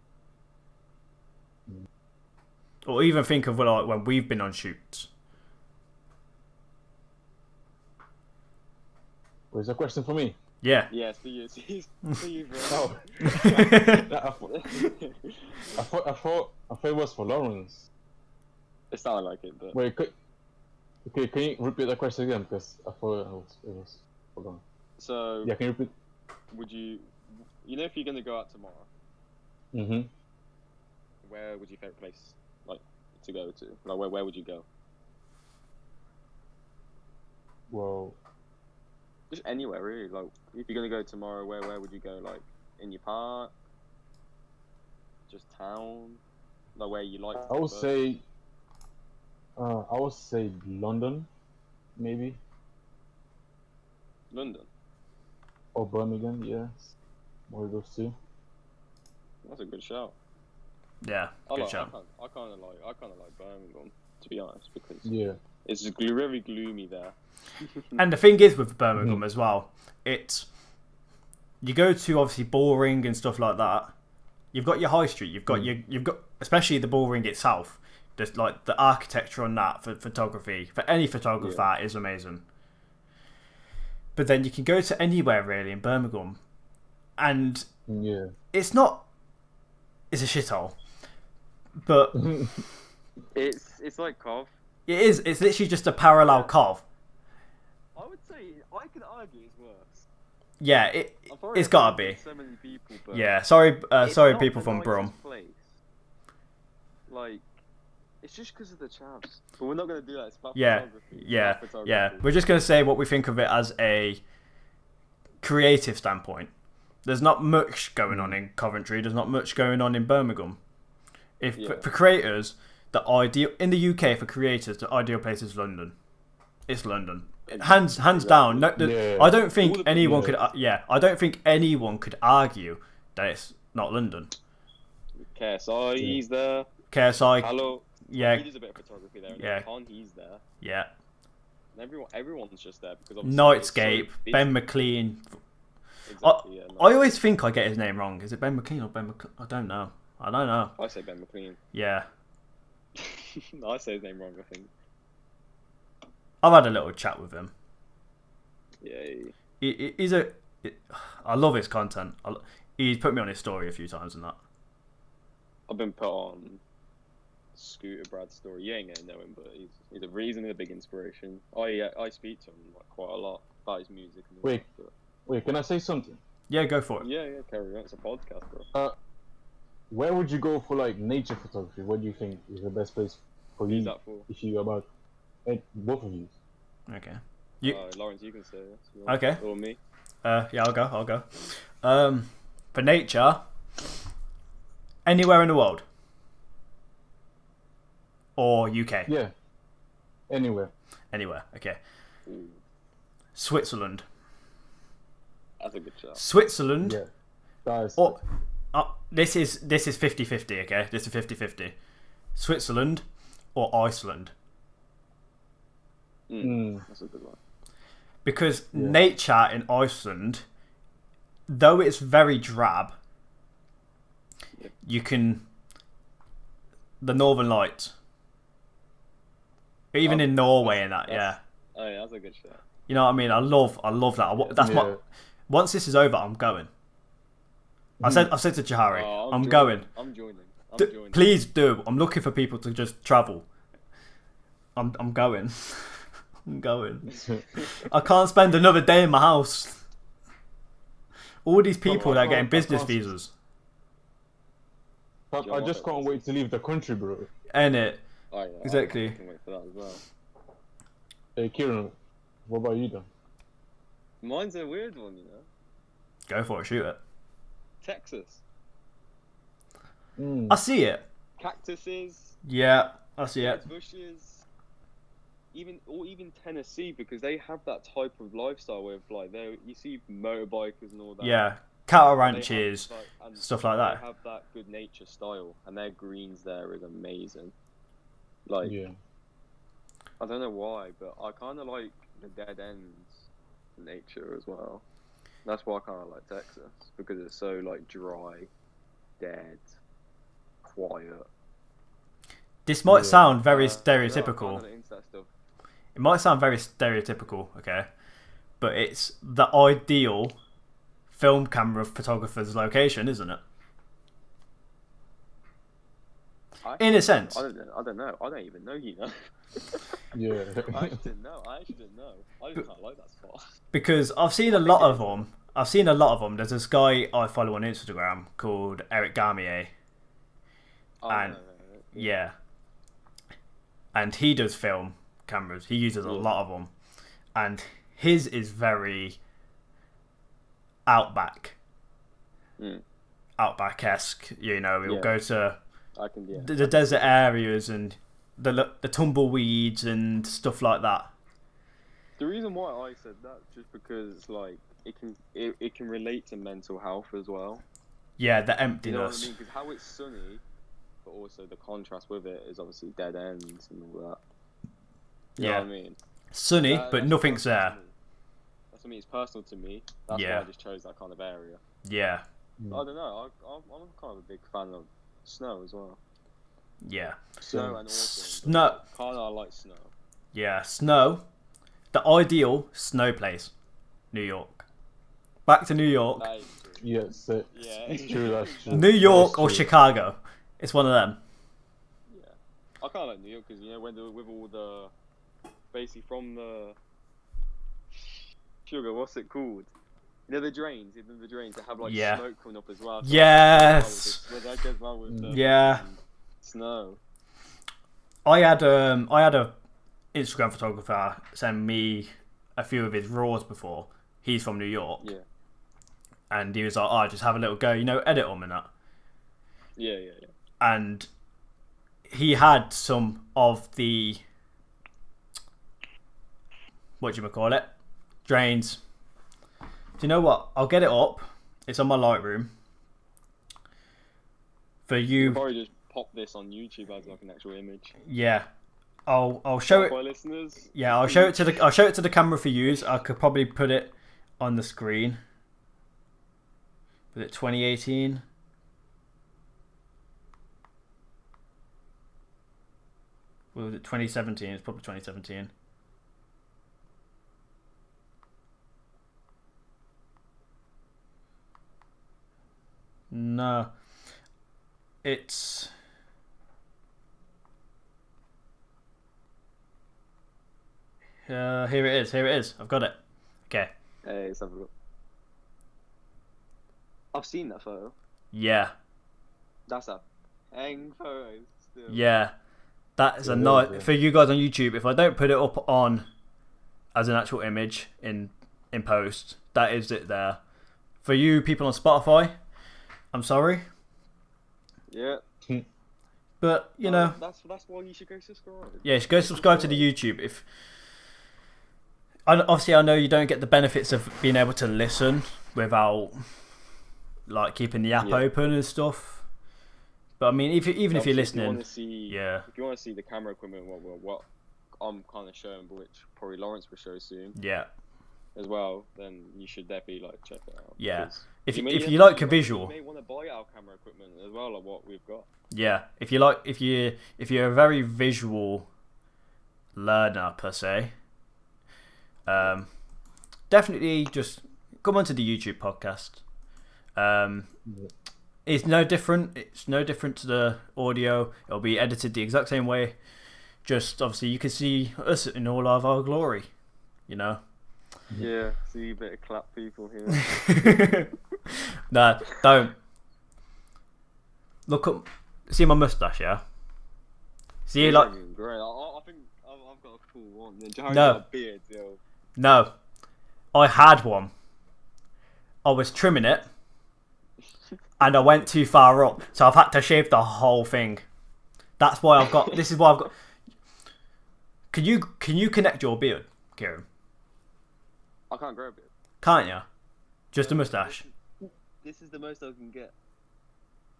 Or even think of like when we've been on shoots. was a question for me? Yeah. Yeah, it's for you. It's for you, bro. Oh. I thought it was for Lawrence. It sounded like it, but Wait, can you repeat the question again? Because I thought it was forgotten. so Yeah, can you repeat? would you know if you're gonna go out tomorrow, Mm-hmm. where would your favorite place like to go to? Like where would you go? Well, Just anywhere really. Like if you're gonna go tomorrow, where would you go? Like in your park? Just town? Like where you like to I would go? say London, maybe, London. or Birmingham. Yes, one of those two. That's a good shout. Yeah. Good show. I kind of like Birmingham, to be honest, because Yeah. it's just very gloomy there. And the thing is with Birmingham as well, you go to obviously Bullring and stuff like that. You've got your high street. You've got especially the Bullring itself. Just like the architecture on that for photography, for any photographer, is amazing. But then you can go to anywhere really in Birmingham, and it's not. It's a shithole, but it's like Cov. it is. It's literally just a parallel Cov. I would say I could argue it's worse. Yeah, it's gotta be. So many people, but Yeah, sorry, not people the from nicest Brum. place. Like, it's just because of the chavs. But we're not gonna do that. It's about photography. Yeah. We're just gonna say what we think of it as a creative standpoint. There's not much going on in Coventry. There's not much going on in Birmingham. For creators, the ideal in the UK for creators, the ideal place is London. It's London. Hands down. No, I don't think anyone could. I don't think anyone could argue that it's not London. KSI, he's there. KSI. Hello. Yeah. He does a bit of photography there. Yeah. Khan, he's there. Yeah. And everyone's just there because Nightscape. Ben McLean. Exactly, I always think I get his name wrong. Is it Ben McLean or Ben McLean? I don't know. I say Ben McLean. Yeah. I say his name wrong, I think. I've had a little chat with him. Yeah. I love his content. He's put me on his story a few times and that. I've been put on Scooter Brad's story. You ain't gonna know him, but he's a reasonably big inspiration. I speak to him like quite a lot about his music. And Wait, can I say something? Yeah, go for it. Yeah, carry on. It's a podcast, bro. Where would you go for like nature photography? What do you think is the best place for you? If you about both of you. Okay. Lawrence, you can say it. Okay. Or me. Yeah, I'll go. For nature, anywhere in the world, or UK. Yeah. Anywhere. Okay. Ooh, Switzerland. that's a good shot. Switzerland. Yeah. Or this is 50-50, okay? This is 50-50. Switzerland or Iceland. That's a good one. Because nature in Iceland, though it's very drab, you can... The Northern Lights. Even in Norway and that, yeah. Oh yeah, that's a good shot. You know what I mean? I love that. That's my... Once this is over, I'm going. I've said to Johary, I'm going. I'm joining. Please do. I'm looking for people to just travel. I'm going. I'm going. I can't spend another day in my house. All these people that are getting business visas. I just can't wait to leave the country, bro. Ain't it? Oh, yeah, Exactly. I can wait for that as well. Hey, Kieran, what about you then? Mine's a weird one, you know. Go for it. Shoot it. Texas. I see it. Cactuses. Yeah, I see it. Bushes. Even Tennessee, because they have that type of lifestyle with like you see motorbikers and all that. Yeah, cattle ranches, stuff like that. They have that good nature style, and their greens there is amazing. Like, I don't know why, but I kind of like the dead ends nature as well. That's why I kind of like Texas, because it's so like dry, dead, quiet. This might sound very stereotypical. I'm into that stuff. It might sound very stereotypical, okay? But it's the ideal film camera photographer's location, isn't it? In a sense. I don't know. I don't even know, you know. Yeah. I actually didn't know. I just kind of like that spot. Because I've seen a lot of them. There's this guy I follow on Instagram called Eric Garmier. Yeah. And he does film cameras. He uses a lot of them. And his is very outback. Outback-esque, you know. He'll go to the desert areas and the tumbleweeds and stuff like that. The reason why I said that just because like it can relate to mental health as well. Yeah, the emptiness. You know what I mean? Because how it's sunny, but also the contrast with it is obviously dead ends and all that. You know what I mean? Sunny, but nothing's there. That's what I mean. It's personal to me. That's why I just chose that kind of area. Yeah. I don't know. I'm kind of a big fan of snow as well. Yeah. Snow and autumn. Snow. Kinda I like snow. Yeah, snow. The ideal snow place, New York. Back to New York. That is true. Yes, Yeah. it's true. That's true. New York That's or true. Chicago. It's one of them. Yeah. I kinda like New York because with all the basically from the sugar, what's it called? The drains. The drains that have like Yeah. smoke coming up as well. So Yes. that goes well with the Yeah. snow. I had a Instagram photographer send me a few of his raws before. He's from New York. Yeah. And he was like, "Oh, just have a little go, edit them and that." Yeah. And he had some of the drains. Do you know what? I'll get it up. It's on my Lightroom. For You you, can probably just pop this on YouTube as like an actual image. yeah. I'll show it. For listeners. Yeah, I'll show it to the camera for use. I could probably put it on the screen. Was it 2018? Or was it 2017? It's probably 2017. No. It's... here it is. I've got it. Okay. Hey, let's have a look. I've seen that photo. Yeah. That's a hang photo still. Yeah. That is a Yeah, nice... yeah. For you guys on YouTube, if I don't put it up on as an actual image in post, that is it there. For you people on Spotify, I'm sorry. Yeah. But, That's why you should go subscribe. yeah, go subscribe to the YouTube. Obviously, I know you don't get the benefits of being able to listen without like keeping the app open and stuff. But I mean, if you're listening, If you want to see the camera equipment, what I'm kind of showing, but which probably Lawrence will show soon yeah, as well, then you should definitely like check it out. Yeah. 'Cause if you you like a visual, you may want to buy our camera equipment as well, like what we've got. yeah, if you're a very visual learner per se, definitely just come onto the YouTube podcast. It's no different. It's no different to the audio. It'll be edited the exact same way. Just obviously, you can see us in all of our glory. Yeah, see you better clap people here. No, don't. Look up. See my mustache, yeah. See, like, Great. I think I've got a cool one. Then Johary No. got a beard, yo. no, I had one. I was trimming it, and I went too far up, so I've had to shave the whole thing. That's why I've got. This is why I've got. Can you connect your beard, Kieran? I can't grow a beard. Can't you? Just a mustache. This is the most I can get.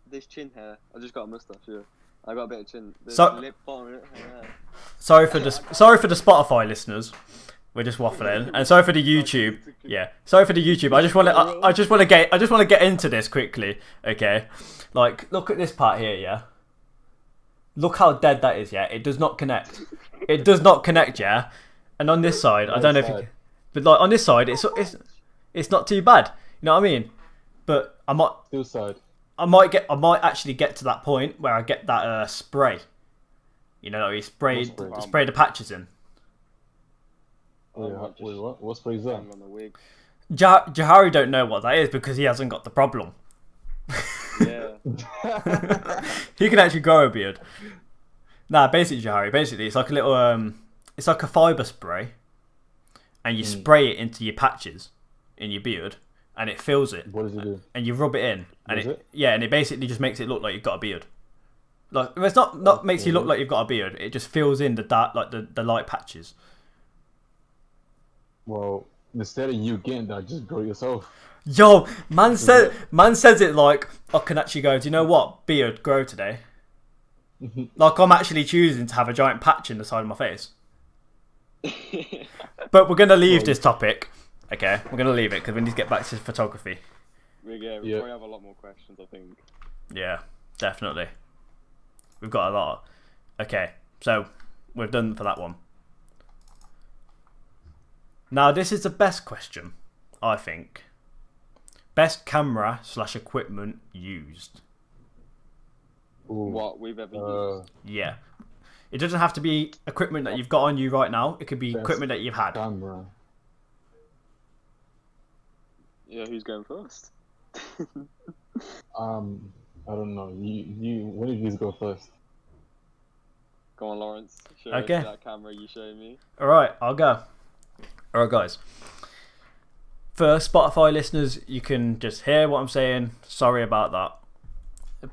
This chin hair. I just got a mustache. Yeah, I got a bit of chin. The lip bottom. Sorry for the Spotify listeners. We're just waffling, and sorry for the YouTube. Yeah, sorry for the YouTube. I just want to get into this quickly. Okay, like look at this part here. Yeah, look how dead that is. Yeah, it does not connect. It does not connect. Yeah, and on this side, I don't know if you, but like on this side, it's not too bad. You know what I mean? But I might actually get to that point where I get that spray. You spray the patches in. Wait, what? What spray is that? On the wig. Johary don't know what that is because he hasn't got the problem. Yeah. He can actually grow a beard. Nah, basically it's like a little it's like a fibre spray, and you spray it into your patches in your beard, and it fills it. What does it do? And you rub it in, and Does it? yeah, and it basically just makes it look like you've got a beard. Like it's not makes you look like you've got a beard. It just fills in the dark, like the light patches. Well, instead of you getting that, just grow yourself. Yo, man says it like I can actually go. Do you know what? Beard grow today. Like I'm actually choosing to have a giant patch in the side of my face. But we're gonna leave this topic. Okay, we're gonna leave it because we need to get back to photography. We probably have a lot more questions, I think. Yeah, definitely. We've got a lot. Okay, so we're done for that one. Now this is the best question, I think. Best camera / equipment used. Ooh. What we've ever used. Yeah. It doesn't have to be equipment that you've got on you right now. It could be Best equipment that you've had. Camera. Yeah, who's going first? I don't know. You. One of you go first. Go on, Lawrence. Show Okay. us that camera you showed me. Alright, I'll go. Alright, guys. For Spotify listeners, you can just hear what I'm saying. Sorry about that.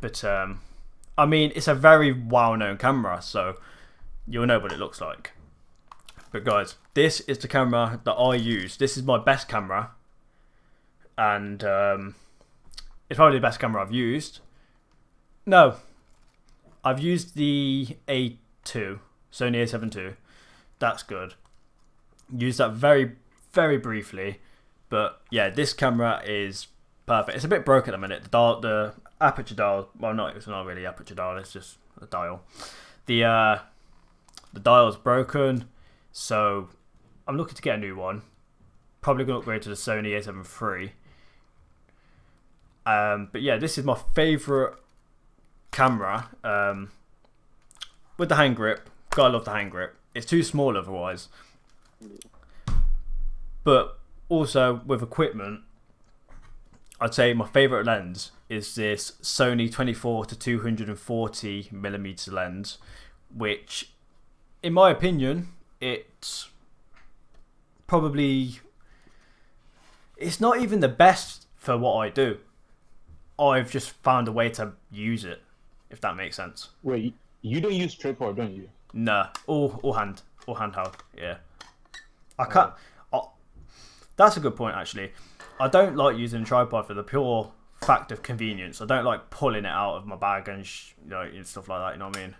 But, I mean, it's a very well-known camera, so you'll know what it looks like. But, guys, this is the camera that I use. This is my best camera. And, it's probably the best camera I've used. No. I've used the A2, Sony A7 II. That's good. Used that very, very briefly. But yeah, this camera is perfect. It's a bit broken at the minute. The aperture dial, well, it's not really aperture dial. It's just a dial. The dial's broken, so I'm looking to get a new one. Probably gonna upgrade to the Sony A7 III. But yeah, this is my favourite camera. With the hand grip, gotta love the hand grip. It's too small otherwise. But also with equipment, I'd say my favourite lens is this Sony 24 to 240 millimeter lens, which, in my opinion, it's not even the best for what I do. I've just found a way to use it, if that makes sense. Wait, you don't use tripod, don't you? Nah, all handheld. Yeah, I can't. That's a good point, actually. I don't like using a tripod for the pure fact of convenience. I don't like pulling it out of my bag and and stuff like that. You know what I mean?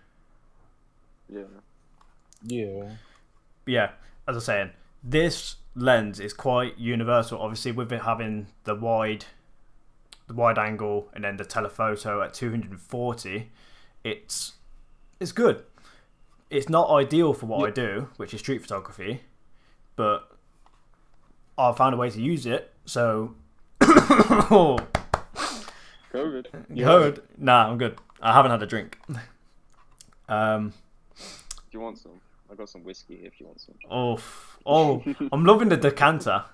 Yeah. Yeah. As I was saying, this lens is quite universal. Obviously, with it having the wide angle and then the telephoto at 240, it's good. It's not ideal for what I do, which is street photography, but I've found a way to use it. So, COVID. Good. Nah, I'm good. I haven't had a drink. Do you want some? I got some whiskey if you want some. Oh, I'm loving the decanter.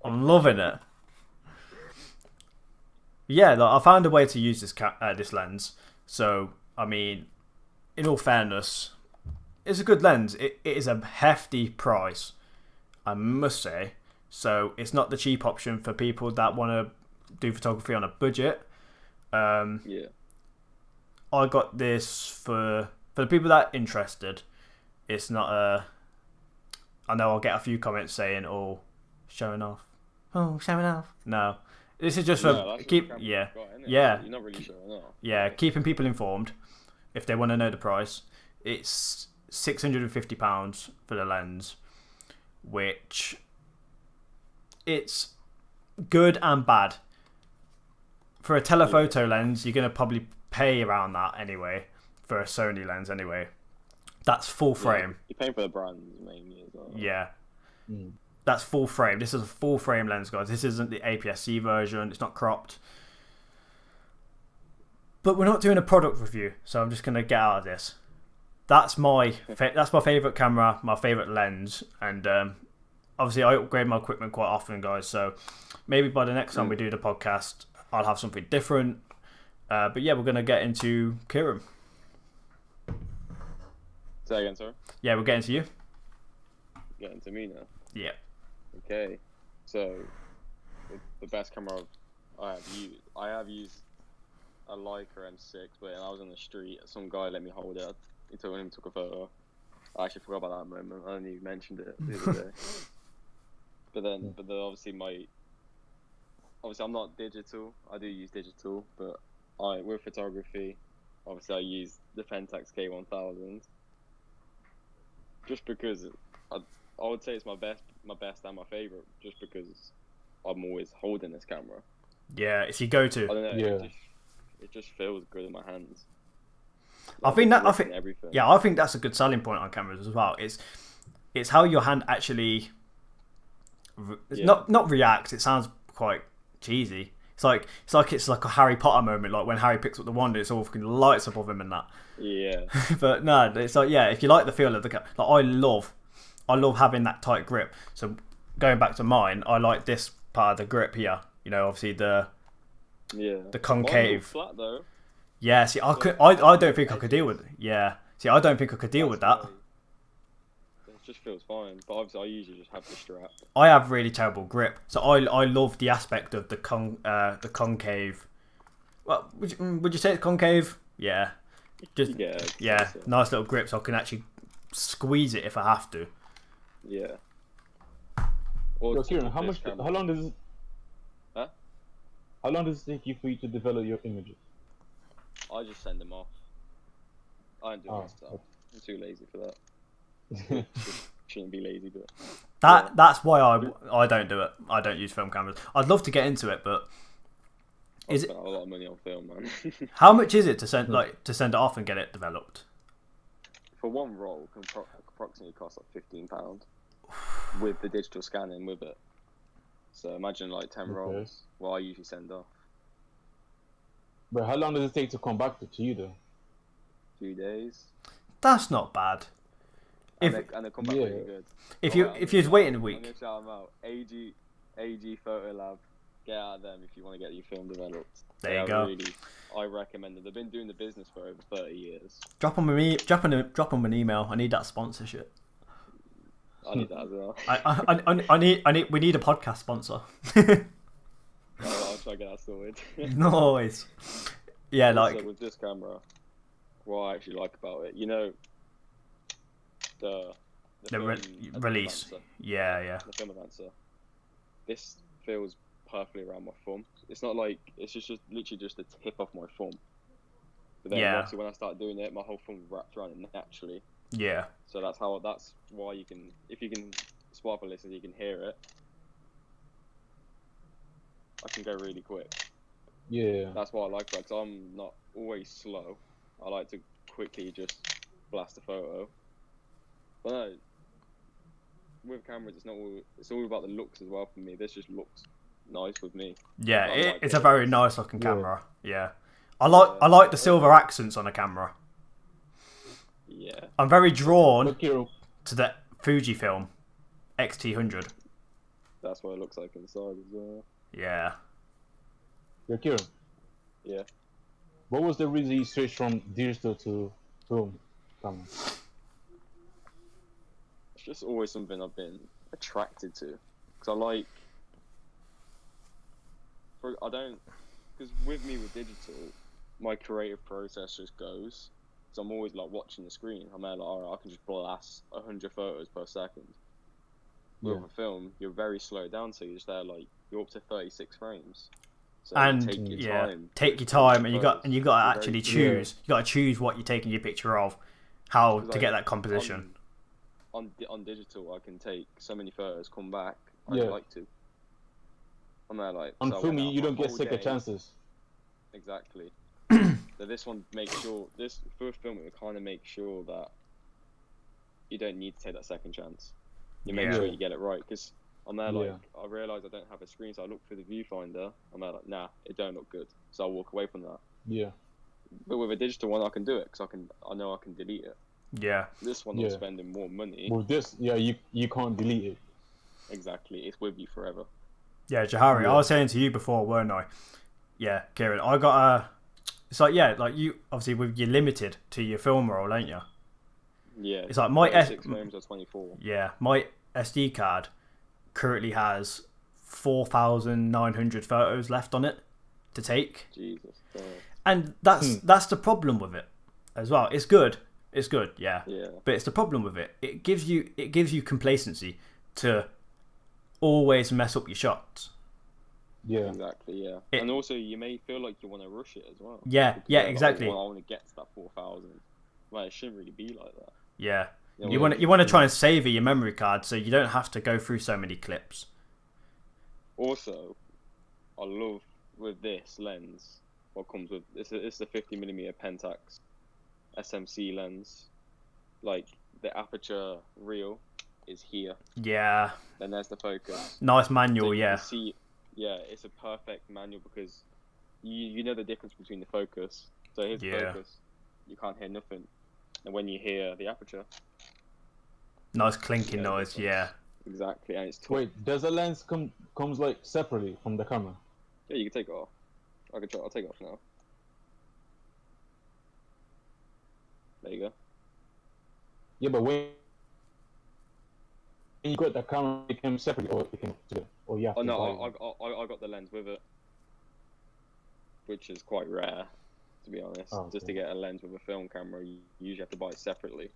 I'm loving it. Yeah, I found a way to use this lens. So, I mean, in all fairness, it's a good lens. It is a hefty price, I must say. So it's not the cheap option for people that want to do photography on a budget. Yeah. I got this for the people that are interested. It's not a. I know I'll get a few comments saying, "Oh, showing off." Oh, showing off. No, this is just for You're not really showing off. Yeah, keeping people informed. If they want to know the price, it's £650 for the lens, which it's good and bad. For a telephoto lens, you're going to probably pay around that anyway. For a Sony lens anyway. That's full frame. You're paying for the brands mainly as well. Yeah. That's full frame. This is a full frame lens, guys. This isn't the APS-C version. It's not cropped. But we're not doing a product review, so I'm just going to get out of this. That's my favourite camera, my favourite lens, and obviously I upgrade my equipment quite often, guys, so maybe by the next time we do the podcast, I'll have something different. But yeah, we're going to get into Kieran. Say again, sorry? Yeah, we're getting to you. Getting to me now? Yeah. Okay, so the best camera I have used a Leica M6, but I was on the street, some guy let me hold it. He took a photo. I actually forgot about that moment. I only mentioned it the other day. But then obviously I'm not digital. I do use digital, but with photography, obviously I use the Pentax K1000. Just because I would say it's my best and my favorite, just because I'm always holding this camera. Yeah, it's your go-to. I don't know. Yeah. it just feels good in my hands. I think everything. Yeah, I think that's a good selling point on cameras as well. It's how your hand actually not reacts. It sounds quite cheesy. It's like a Harry Potter moment, like when Harry picks up the wand, it's all fucking lights above him and that. Yeah. But no, it's like, yeah, if you like the feel of the like, I love having that tight grip. So going back to mine, I like this part of the grip here. You know, obviously the concave. Flat though. Yeah, see, I don't think I could deal with it. Yeah, see, I don't think I could deal with that. It just feels fine, but obviously I usually just have the strap. I have really terrible grip, so I love the aspect of the concave. Well, would you say it's concave? Yeah, just nice little grip, so I can actually squeeze it if I have to. Yeah. Yo, Kieran, how long does it? Huh? How long does it take you for you to develop your images? I just send them off. I don't do that stuff. I'm too lazy for that. Shouldn't be lazy, but that's why I don't do it. I don't use film cameras. I'd love to get into it, but I spent a lot of money on film, man. How much is it to send it off and get it developed? For one roll, can approximately cost like £15 with the digital scanning with it. So imagine like 10 rolls. Well, I usually send off. But how long does it take to come back to you though? 2 days. That's not bad. And they come back really good. If you was waiting a week. I'm gonna shout them out. AG Photo Lab. Get out of them if you want to get your film developed. There you go. Really, I recommend them. They've been doing the business for over 30 years. Drop them an email. I need that sponsorship. I need that as well. We need a podcast sponsor. I'll try to get that sorted. Nice. Yeah, like with this camera, what I actually like about it, you know, the release. Yeah. The film advancer. This feels perfectly around my thumb. It's not like it's just literally just the tip of my thumb. But then obviously when I start doing it, my whole thumb wraps around it naturally. Yeah. So that's why you can, if you can swap and listen, you can hear it. I can go really quick. Yeah. That's what I like about it, 'cause I'm not always slow. I like to quickly just blast a photo. But no, with cameras, it's all about the looks as well for me. This just looks nice with me. Yeah, it's a very nice looking camera. Yeah. I like the silver accents on a camera. Yeah. I'm very drawn to the Fujifilm X-T100. That's what it looks like inside as well. Yeah. Yo, Kieran. Yeah. What was the reason you switched from digital to film camera? It's just always something I've been attracted to. Because because with me with digital, my creative process just goes. So I'm always like watching the screen. I'm like, alright, I can just blast 100 photos per second. With a film, you're very slowed down, so you're just there you're up to 36 frames. So and take your time. Take your time, and you got to actually choose. You got to choose what you're taking your picture of, how to get that composition. On digital, I can take so many photos, come back. I'd like to. I'm there on film, you don't get second chances. Exactly. So this one makes sure for film it kind of makes sure that you don't need to take that second chance. You make sure you get it right, because I'm there I realise I don't have a screen, so I look through the viewfinder. I'm there nah, it don't look good, so I'll walk away from that. Yeah. But with a digital one, I can do it because I know I can delete it. Yeah. This one, I'm spending more money. With this, you can't delete it. Exactly, it's with you forever. Yeah, Johary, I was saying to you before, weren't I? Yeah, Kieran, I got a. It's like you obviously you're limited to your film roll, ain't you? Yeah. It's like my 6 frames or 24. Yeah, my SD card currently has 4,900 photos left on it to take. Jesus. And that's the problem with it as well. It's good, yeah. But it's the problem with it. It gives you complacency to always mess up your shots. Yeah. Exactly. Yeah. And also, you may feel like you want to rush it as well. Yeah. Yeah. Exactly. I want to get to that 4,000. Well, it shouldn't really be like that. Yeah. You want to try and savour your memory card so you don't have to go through so many clips. Also, I love with this lens what comes with it's a 50mm Pentax SMC lens. Like the aperture reel is here. Yeah. Then there's the focus. Nice manual, So you yeah. can see, yeah, it's a perfect manual because you know the difference between the focus. So here's the focus. You can't hear nothing. And when you hear the aperture, Nice clinking noise, yeah. Exactly, and it's tough. Wait, does the lens comes like separately from the camera? Yeah, you can take it off. I'll take it off now. There you go. Yeah, but when you got the camera, it came separately, or it came together, or yeah. Oh no, I got the lens with it, which is quite rare, to be honest. Oh, okay. Just to get a lens with a film camera, you usually have to buy it separately.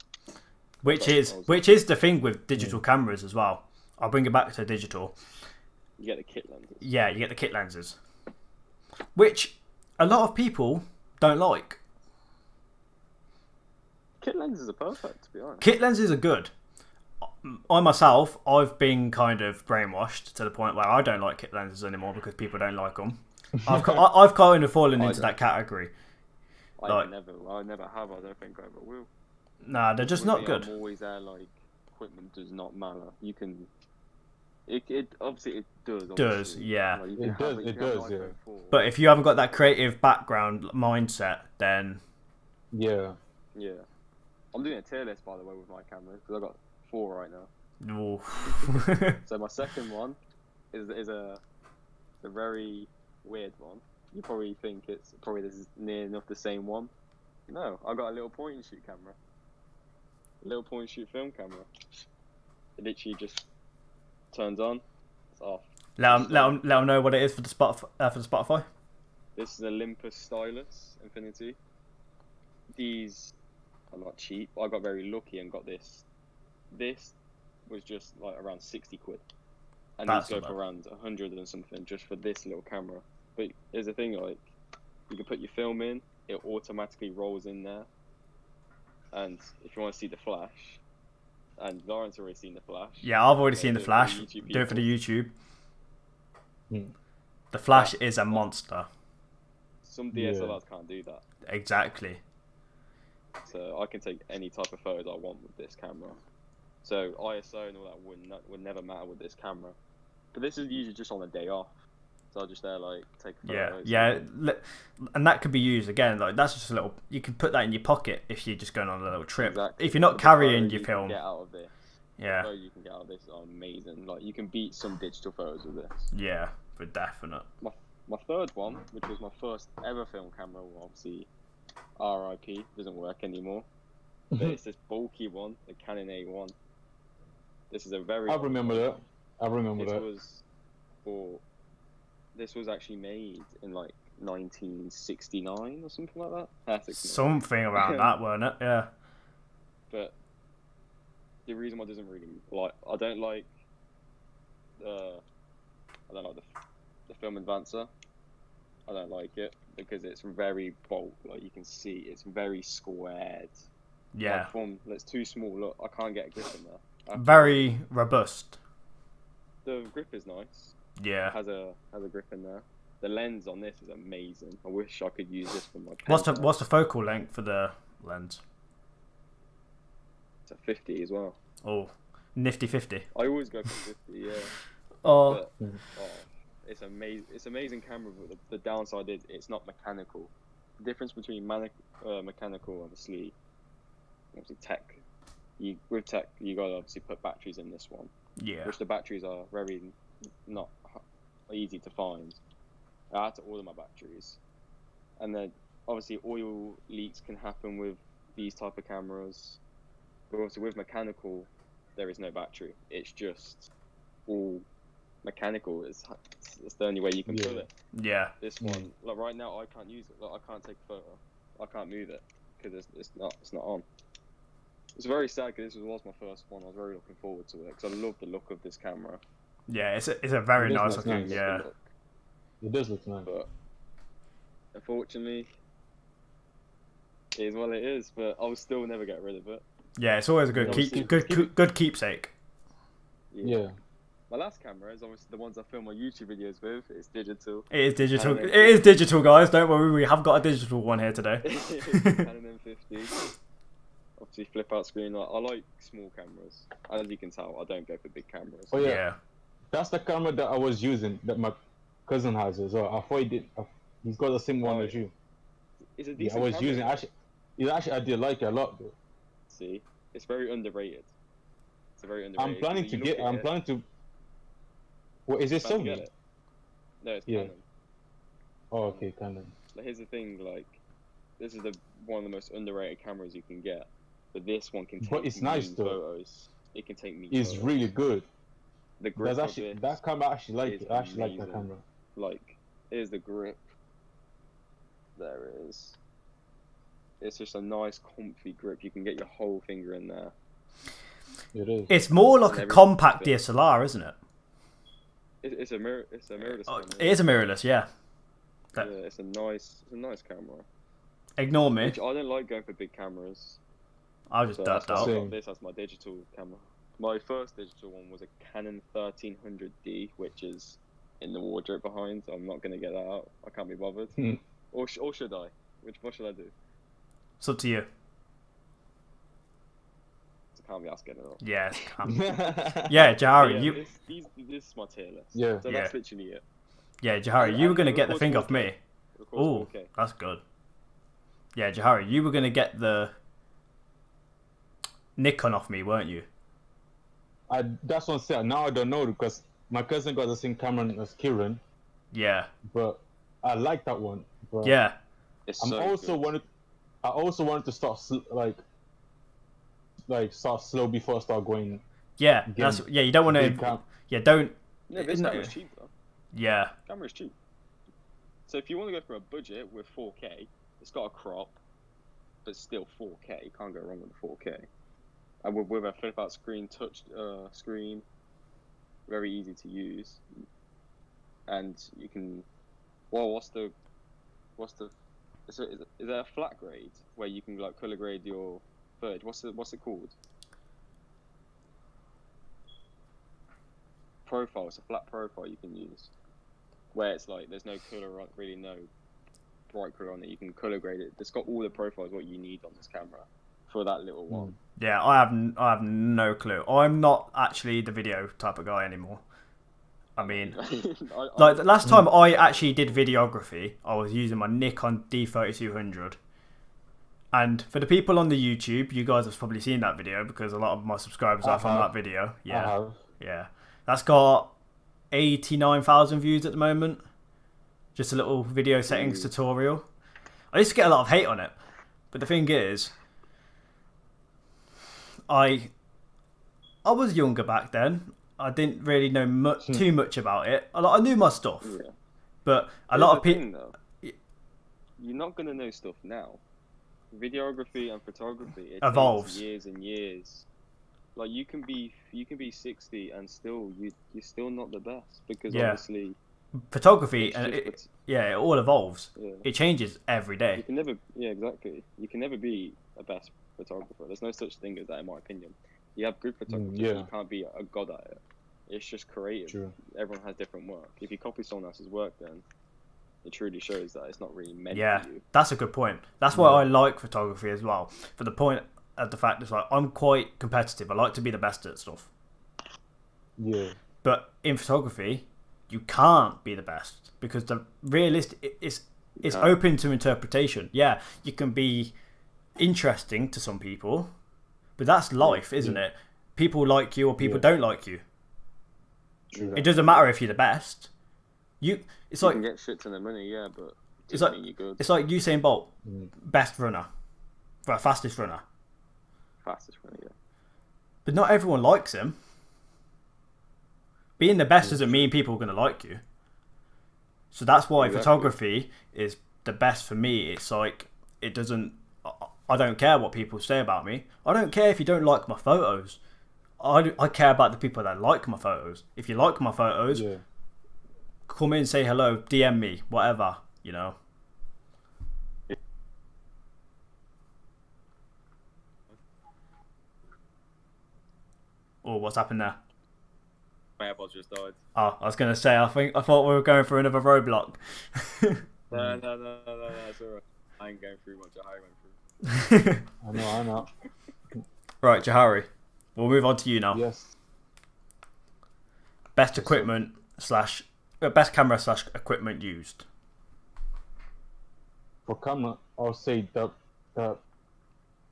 Which is the thing with digital cameras as well. I'll bring it back to digital. You get the kit lenses. Yeah, you get the kit lenses, which a lot of people don't like. Kit lenses are perfect, to be honest. Kit lenses are good. I myself, I've been kind of brainwashed to the point where I don't like kit lenses anymore because people don't like them. I've kind of fallen into that category. I never have. I don't think I ever will. Nah, they're just not good. I'm always there. Like, equipment does not matter. You can. It obviously it does. Does, yeah. Like, it does, yeah. But if you haven't got that creative background mindset, then yeah. Yeah. I'm doing a tier list, by the way, with my cameras because I've got 4 right now. oof. So my second one is a very weird one. You probably think this is near enough the same one. No, I got a little point and shoot camera. A little point and shoot film camera. It literally just turns on, it's off. Let them know what it is for the Spotify. This is Olympus Stylus Infinity. These are not cheap. I got very lucky and got this. This was just like around 60 quid. And these go for around 100 and something just for this little camera. But here's the thing, like, you can put your film in, it automatically rolls in there. And if you want to see the flash, and Lawrence already seen the flash. Yeah, I've already seen the flash. Do it for the YouTube. The flash is a monster. Some DSLRs can't do that. Exactly. So I can take any type of photos I want with this camera. So ISO and all that would never matter with this camera. But this is usually just on a day off. So I'll just there like take photos. Yeah, and that could be used again. Like that's just a little. You can put that in your pocket if you're just going on a little trip. Exactly. If you're not carrying your film. Get out of this. Yeah. The photos you can get out of this are amazing. Like you can beat some digital photos with this. Yeah, for definite. My third one, which was my first ever film camera, well, obviously RIP doesn't work anymore. But it's this bulky one, the Canon A1. This is a very. I remember that. This was actually made in like 1969 or something like that. Something around that, weren't it? Yeah. But the reason why it doesn't really like, I don't like the film advancer. I don't like it because it's very bulk. Like you can see, it's very squared. Yeah. It's too small. Look, I can't get a grip in there. Very robust. The grip is nice. Yeah. It has a grip in there. The lens on this is amazing. I wish I could use this for my. What's the focal length for the lens? It's a 50 as well. Oh, nifty 50. I always go for 50. Yeah. Oh. But, it's amazing. It's amazing camera, but the downside is it's not mechanical. The difference between mechanical, obviously tech. With tech, you gotta obviously put batteries in this one. Yeah. Which the batteries are very not easy to find. I had to order my batteries, and then obviously oil leaks can happen with these type of cameras. But also with mechanical, there is no battery. It's just all mechanical. It's the only way you can pull it. Yeah. This one, like right now, I can't use it. Like I can't take a photo. I can't move it because it's not on. It's very sad because this was my first one. I was very looking forward to it because I love the look of this camera. Yeah, it's a very nice looking. Yeah. It does look nice. But unfortunately, it is what it is. But I will still never get rid of it. Yeah, it's always a good keepsake. Yeah. My last camera is obviously the ones I film my YouTube videos with. It's digital. It is digital. Canon It is digital, guys. Don't worry, we have got a digital one here today. Canon M50. Obviously, flip out screen. I like small cameras. As you can tell, I don't go for big cameras. Oh yeah. Yeah. That's the camera that I was using that my cousin has as well. I thought he's got the same one Oh, as you. It's a Yeah, I decent was camera. using I did like it a lot though. See, it's very underrated. It's a very underrated. I'm planning to. What is it? Plan to get Sony? it. No, it's Yeah. Canon. Oh, okay, Canon. Like, here's the thing, like, this is one of the most underrated cameras you can get. But this one can take But it's nice, mean though. photos. It can take me. It's really good. The grip That's of actually this, that camera. I actually like is it. I actually like that amazing. camera. like, here's the grip. There it is. It's just a nice, comfy grip. You can get your whole finger in there. It is. It's more like a Everything compact fits. DSLR, isn't it? It's a mirror. It's a mirrorless Oh, camera. it is a mirrorless, yeah. Yeah, it's a nice camera. Ignore me. Which I don't like going for big cameras. I'll just So dirt that's why I out. Same. got this as my digital camera. My first digital one was a Canon 1300D, which is in the wardrobe behind. So I'm not gonna get that out. I can't be bothered. Hmm. Or should I? What should I do? It's up to you. I can't be asked getting it off. Yeah. yeah. Yeah, Johary, Yeah, you. this is my tier list. Yeah. So Yeah. that's literally it. Yeah, Johary, you were gonna get the thing off me. Records Oh, 4K. that's good. Yeah, Johary, you were gonna get the Nikon off me, weren't you? That's what I'm saying. Now I don't know because my cousin got the same camera as Kieran, Yeah. but I like that one. But Yeah. It's I'm so also good. wanted to start start slow before I start going. Yeah. Again, That's yeah. You don't want big to. cam- Yeah. Don't. No, this no. camera's cheap though. Yeah. Camera's cheap. So if you want to go for a budget with 4K, it's got a crop, but still 4K. You can't go wrong with 4K. And with a flip-out screen, touch screen, very easy to use. And you can, well, what's the? Is there a flat grade where you can like color grade your footage? What's it called? Profile. It's a flat profile you can use, where it's like there's no color, really no bright color on it. You can color grade it. It's got all the profiles what you need on this camera for that little one. Yeah. I have no clue. I'm not actually the video type of guy anymore. I mean, like the last time I actually did videography, I was using my Nikon D3200. And for the people on the YouTube, you guys have probably seen that video because a lot of my subscribers are from that video. I Yeah, have. yeah. That's got 89,000 views at the moment. Just a little video settings tutorial. I used to get a lot of hate on it, but the thing is, I was younger back then. I didn't really know too much about it. I knew my stuff, Yeah. but a lot of people. You're not gonna know stuff now. Videography and photography it Evolves. takes years and years. Like you can be 60 and still you're still not the best because Yeah. obviously Photography it's and just it all evolves. yeah. It changes every You day. can never exactly. You can never be a best photographer. There's no such thing as that in my opinion. You have good photographers, yeah. but you can't be a god at it. It's just creative. True. Everyone has different work. If you copy someone else's work, then it truly shows that it's not really meant Yeah, for you. that's a good point. That's why I like photography as well. For the point of the fact is like I'm quite competitive. I like to be the best at stuff. Yeah. But in photography, you can't be the best because the realistic it's open to interpretation. Yeah, you can be interesting to some people, but that's life, isn't it? People like you or people don't like you. True. It doesn't matter if you're the best. It's You like can get shit to the money, yeah, but it's doesn't like mean you're good. it's like Usain Bolt, best runner, right, fastest runner. Fastest runner, yeah. But not everyone likes him. Being the best doesn't mean people are going to like you. So that's why Exactly. photography is the best for me. It's like, it doesn't... I don't care what people say about me. I don't care if you don't like my photos. I care about the people that like my photos. If you like my photos, Yeah. come in, say hello, DM me, whatever, you know. Oh, what's happened there? My AirPods just died. Oh, I was gonna say. I thought we were going for another roadblock. No, it's alright. I ain't going through what Johary went through. I know. Right, Johary. We'll move on to you now. Yes. Best equipment best camera / equipment used. For camera, I'll say that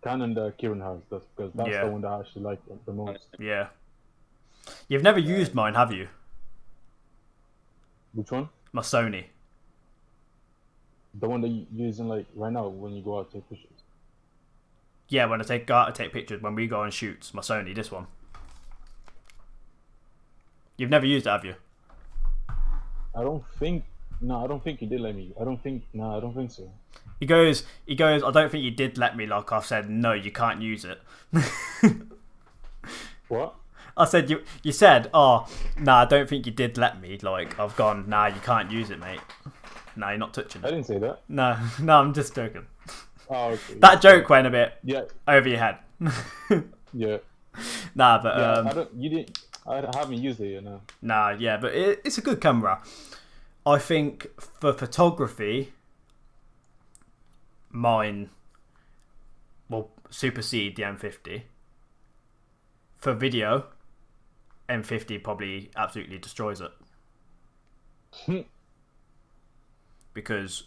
Canon that Kieran has, because that's Yeah. the one that I actually like the most. Yeah. You've never used mine, have you? Which one? My Sony. The one that you're using like right now when you go out to take pictures. Yeah, when I go out to take pictures, when we go on shoots, my Sony, this one. You've never used it, have you? I don't think you did let me. I don't think so. He goes, I don't think you did let me, like I've said, no, you can't use it. What? I said, you said, oh, no, I don't think you did let me, like, I've gone, nah, you can't use it, mate. No, you're not touching I it. didn't say that. No, I'm just joking. Oh, okay. That joke went a bit Yeah. over your head. Yeah. Nah, but, Yeah, I haven't used it yet, no. nah, yeah, but it's a good camera. I think for photography, mine will supersede the M50. For video, M50 probably absolutely destroys it. Because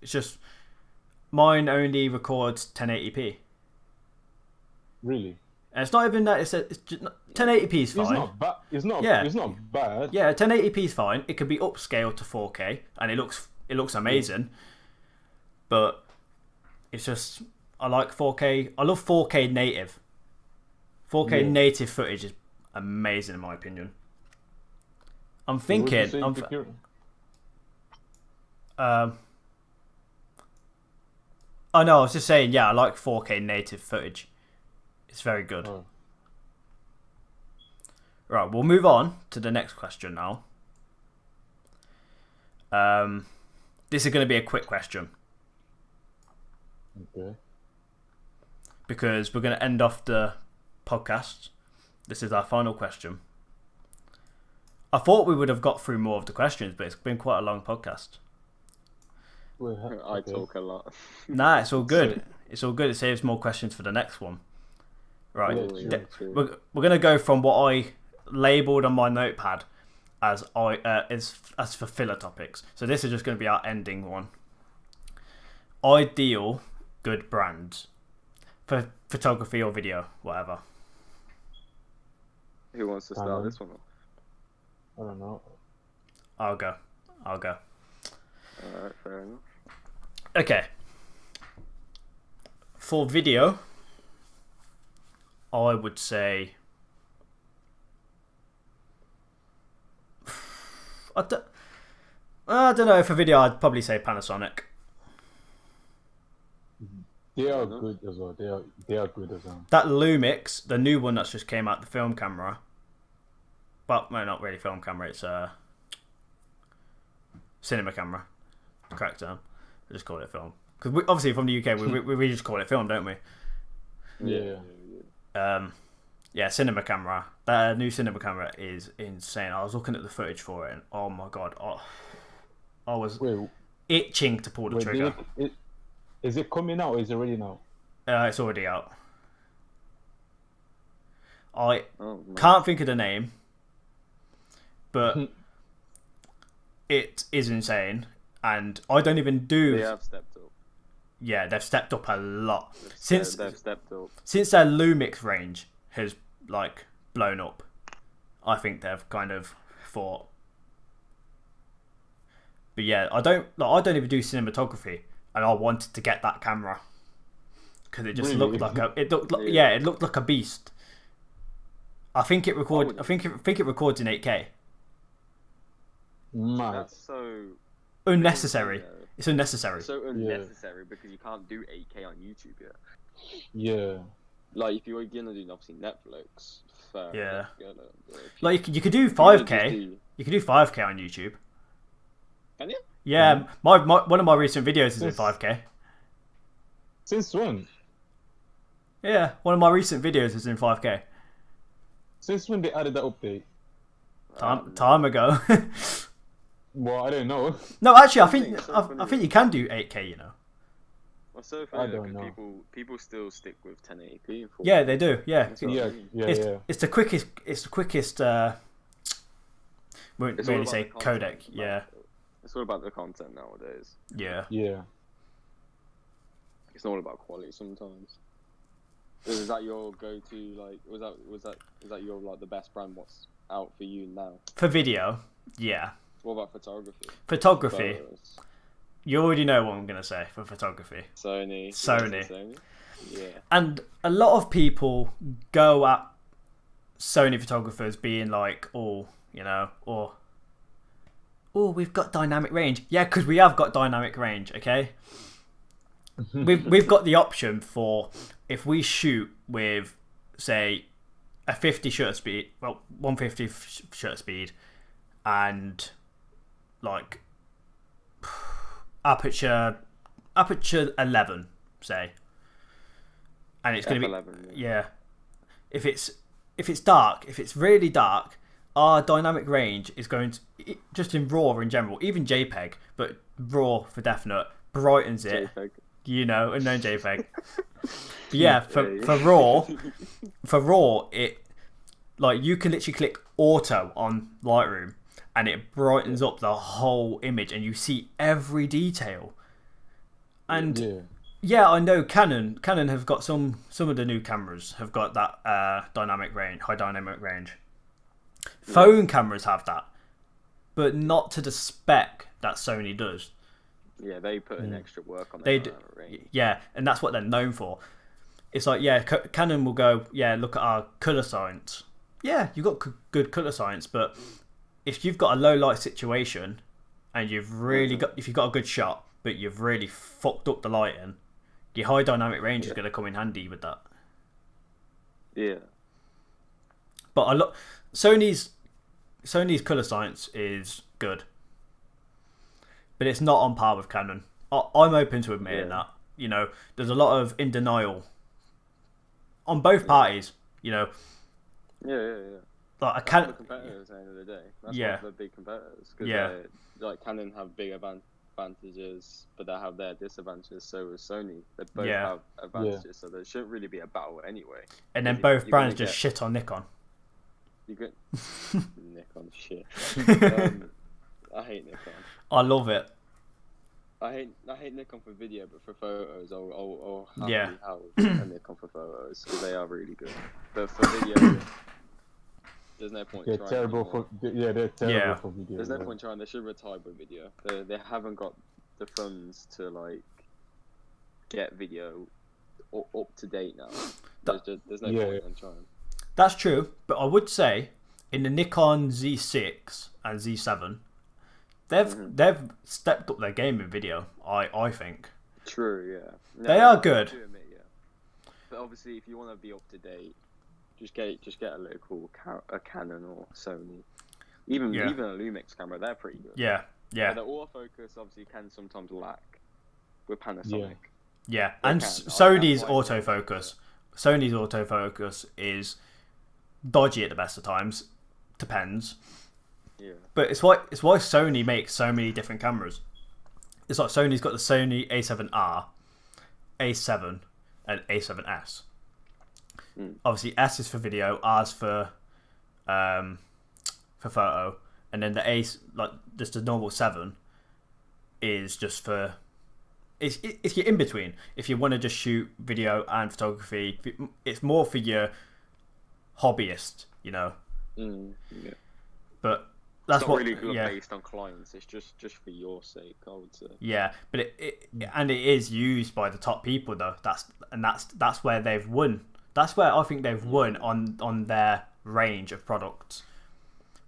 it's just, mine only records 1080p. Really? And it's not even that, it's just, 1080p is fine. It's not bad. It's not bad. Yeah, 1080p is fine. It can be upscaled to 4K, and it looks amazing. But it's just, I like 4K. I love 4K native. 4K native footage is amazing in my opinion. I'm thinking. Oh no, I was just saying. Yeah, I like 4K native footage. It's very good. Oh. Right, we'll move on to the next question now. This is going to be a quick question. Okay. Because we're going to end off the podcast. This is our final question. I thought we would have got through more of the questions, but it's been quite a long podcast. I talk a lot. Nah, it's all good. It's all good. It saves more questions for the next one. Right. Yeah, We're going to go from what I labelled on my notepad as for filler topics. So this is just going to be our ending one. Ideal good brands for photography or video, whatever. Who wants to start this one off? I don't know. I'll go. Alright, fair enough. Okay. For video, I would say I don't know. For video, I'd probably say Panasonic. They are good as well. They are good as well. That Lumix, the new one that's just came out, the film camera. Well, no, not really film camera. It's a cinema camera. Correct term. I just call it film because obviously from the UK we just call it film, don't we? Yeah. Yeah, cinema camera. That new cinema camera is insane. I was looking at the footage for it, and oh my god, I was itching to pull the trigger. Is it coming out or is it ready now? It's already out. I can't think of the name, but it is insane, and I don't even do. They have stepped up. Yeah, they've stepped up a lot They've stepped up since their Lumix range has like blown up. I think they've kind of thought. But yeah, I don't even do cinematography, and I wanted to get that camera because it just looked like it looked like a beast. I think it records. I think it records in 8K. Mad. That's so unnecessary. It's unnecessary. So unnecessary because you can't do 8K on YouTube yet. Yeah. Like if you're gonna do obviously Netflix. Yeah. Gonna, like you could do 5K. You could do 5K on YouTube. Can you? Yeah, my one of my recent videos is in 5K. Since when? Yeah, one of my recent videos is in 5K. Since when they added that update? Time ago. Well, I don't know. No, actually, I think you can do 8K. You know. Well, so I funny don't because know. people still stick with 1080p. Yeah, they do. Yeah. That's what I Yeah, mean. yeah. It's the quickest. It's the quickest. Won't It's all really about say the content, codec. Yeah. It's all about the content nowadays. Yeah. Yeah. It's not all about quality sometimes. Is that your go-to? Like, is that your like the best brand? What's out for you now? For video, yeah. What about photography? Photography, Photos? you already know what I'm gonna say for photography. Sony. Sony. Yeah. And a lot of people go at Sony photographers being like, oh, you know, or oh, we've got dynamic range. Yeah, because we have got dynamic range. Okay. we've got the option for if we shoot with, say, a 50 shutter speed, well, 150 shutter speed, and like aperture 11, say, and it's going to be F11, yeah. If it's dark, if it's really dark, our dynamic range is going to, just in RAW in general, even JPEG, but RAW for definite, brightens it. JPEG. You know, UnknownJpeg. But yeah, for RAW, it like you can literally click auto on Lightroom, and it brightens up the whole image, and you see every detail. And yeah, I know Canon have got some of the new cameras have got that high dynamic range. Phone cameras have that, but not to the spec that Sony does. Yeah, they put in extra work on They that do, range. yeah, and that's what they're known for. It's like, yeah, Canon will go, yeah, look at our color science. Yeah, you've got good color science, but if you've got a low light situation and you've really if you've got a good shot, but you've really fucked up the lighting, your high dynamic range is going to come in handy with that. Yeah. But Sony's color science is good, but it's not on par with Canon. I'm open to admitting that. You know, there's a lot of in denial on both parties. You know. Yeah. Like That's the competitors at the end of the day. That's Yeah. what the big competitors. Because like Canon have big advantages, but they have their disadvantages. So with Sony, they both have advantages. So there shouldn't really be a battle anyway. And then both brands just shit on Nikon. You could Nikon shit. I hate Nikon. I love it. I hate Nikon for video, but for photos, I'll happily have a Nikon for photos because they are really good. But for video, there's no point trying. They're terrible for video. There's no point trying. They should retire with video. They haven't got the funds to like get video up to date now. There's no point in trying. That's true, but I would say in the Nikon Z6 and Z7, they've stepped up their game in video. I think. True, yeah. No, they are good. Admit, but obviously, if you want to be up to date, just get a local a Canon or Sony, even a Lumix camera. They're pretty good. Yeah. But the autofocus obviously can sometimes lack with Panasonic. Yeah, and Sony's autofocus. Sony's autofocus is dodgy at the best of times. Depends. Yeah. But it's why Sony makes so many different cameras. It's like Sony's got the Sony A7R, A7, and A7S. Obviously, S is for video, R's for photo, and then the A, like just the normal 7, is just for it's your in between. If you want to just shoot video and photography, it's more for your hobbyist, you know. Yeah. But that's it's not really good based on clients. It's just for your sake, I would say. Yeah, but it is used by the top people though. That's where they've won. That's where I think they've won on their range of products.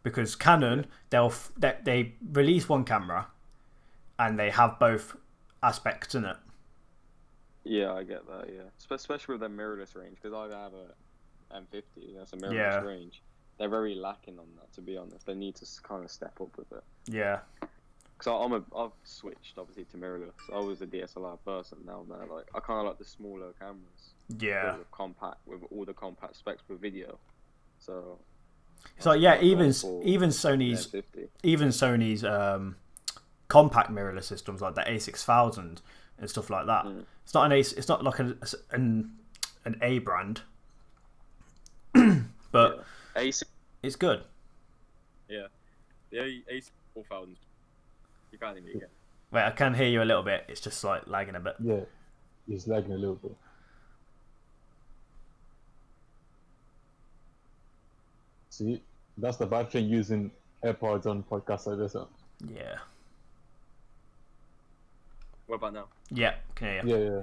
Because Canon, they release one camera, and they have both aspects in it. Yeah, I get that. Yeah, especially with their mirrorless range, because I have a M50. That's a mirrorless range. They're very lacking on that, to be honest. They need to kind of step up with it. Yeah. Because I've switched obviously to mirrorless. I was a DSLR person. Now like I kind of like the smaller cameras. Yeah. With all the compact specs for video. So It's like, yeah, even for Sony's 50. even Sony's compact mirrorless systems like the A6000 and stuff like that. It's not it's not like an A brand, but it's good. Yeah, the A4000. You can't even get. Wait, I can hear you a little bit. It's just like lagging a bit. Yeah, it's lagging a little bit. See, that's the bad thing using AirPods on podcasts like this. Yeah. What about now? Yeah, can hear you. Yeah.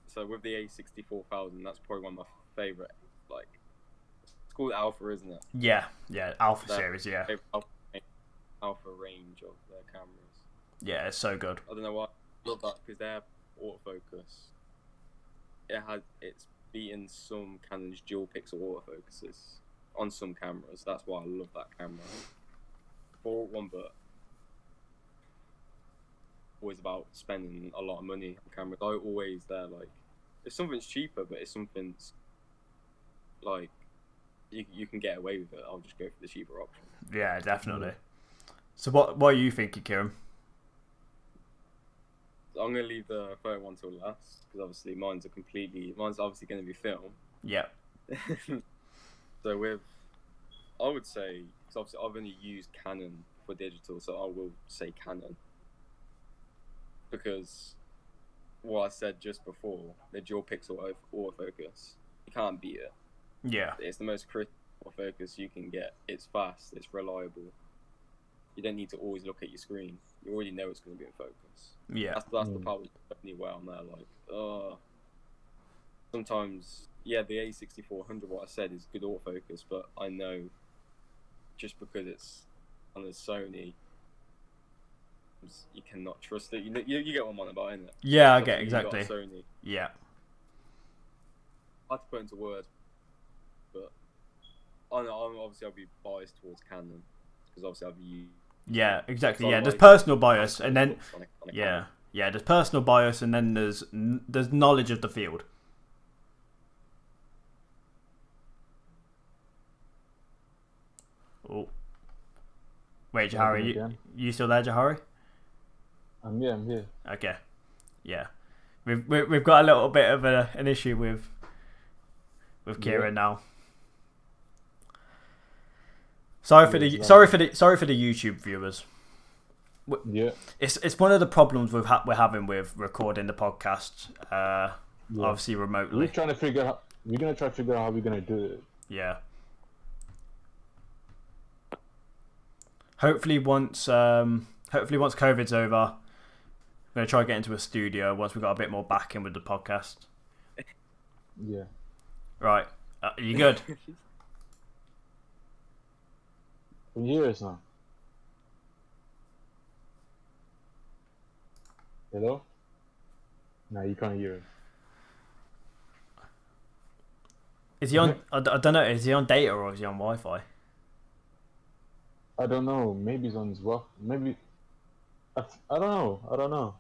So with the A64000, that's probably one of my favorite. Like, it's called Alpha, isn't it? Yeah, Alpha series, yeah. Alpha range of their cameras. Yeah, it's so good. I don't know why I love that, because their autofocus, it's beaten some Canon's dual pixel autofocuses on some cameras. That's why I love that camera. For one, but always about spending a lot of money on cameras. I always like, if something's cheaper, but if something's like you can get away with it, I'll just go for the cheaper option. Yeah, definitely. So what are you thinking, Kieran? I'm gonna leave the photo one till last, because obviously mine's obviously going to be film. Yeah. So I would say, because obviously I've only used Canon for digital, so I will say Canon, because what I said just before, the dual pixel autofocus, you can't beat it. Yeah. It's the most crisp autofocus you can get. It's fast, it's reliable. You don't need to always look at your screen. You already know it's going to be in focus. Yeah. That's the part that's anywhere on there. Like, sometimes, yeah, the A6400, what I said, is good autofocus, but I know just because it's on the Sony, you cannot trust it. You get what I'm on about, innit? Yeah, I get exactly. Sony. Yeah. Hard to put into words, but I'll be biased towards Canon, because obviously I've used. Yeah, exactly. So yeah, there's like, personal bias, and then on a yeah, there's personal bias, and then there's knowledge of the field. Oh, wait, Johary, you still there, Johary? I'm here. Okay, yeah, we've got a little bit of an issue with Kieran now. Sorry for the YouTube viewers. Yeah, it's one of the problems we're having with recording the podcast, obviously remotely. we're gonna try to figure out how we're gonna do it. Yeah. Hopefully once COVID's over, we're gonna try to get into a studio once we've got a bit more backing with the podcast. Yeah. Right. Are you good? Can you hear us now? Hello? No, you can't hear us. Is he on? I don't know. Is he on data or is he on Wi-Fi? I don't know. Maybe he's on his work. Maybe. I don't know.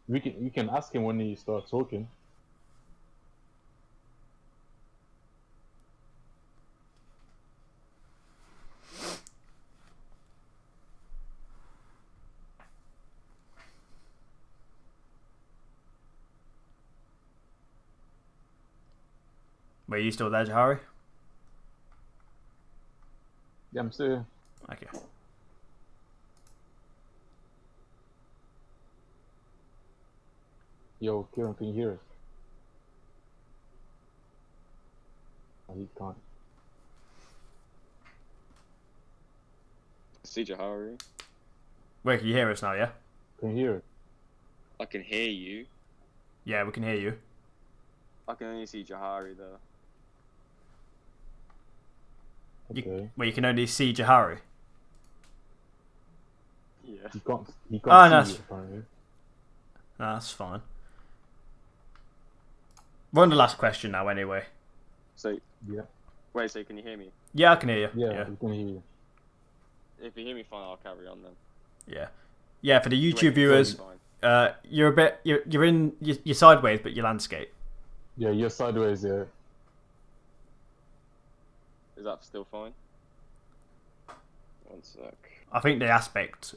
We can ask him when he starts talking. Were you still there, Johary? Yeah, I'm still here. Okay. Yo, Kieran, can you hear us? Oh, he can't. See Johary? Wait, can you hear us now? Yeah. Can you hear us? I can hear you. Yeah, we can hear you. I can only see Johary though. Okay. You can only see Johary. Yeah. He can't Oh, see you, apparently. No, that's fine. We're on the last question now, anyway. So Yeah. wait, so can you hear me? Yeah, I can hear you. Yeah, we can hear you. If you hear me fine, I'll carry on then. Yeah. For the YouTube Wait, viewers, fine. you're sideways, but your landscape. Yeah, you're sideways. Yeah. Is that still fine? One sec. I think the aspect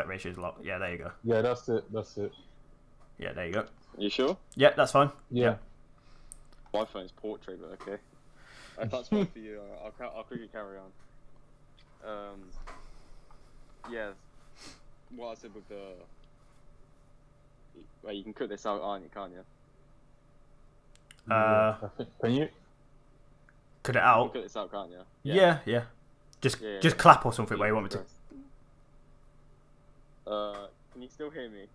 ratio is a lot. Yeah, there you go. Yeah, that's it. That's it. Yeah, there you go. You sure? Yeah, that's fine. Yeah. My phone's portrait, but okay. If that's fine for you, I'll quickly carry on. Yeah. What I said with the... Well, you can cut this out, aren't you, can't you? I think, can you? Cut it You out. can cut this out, can't you? Yeah. Just Yeah, just yeah. clap or something where you want me to. Can you still hear me?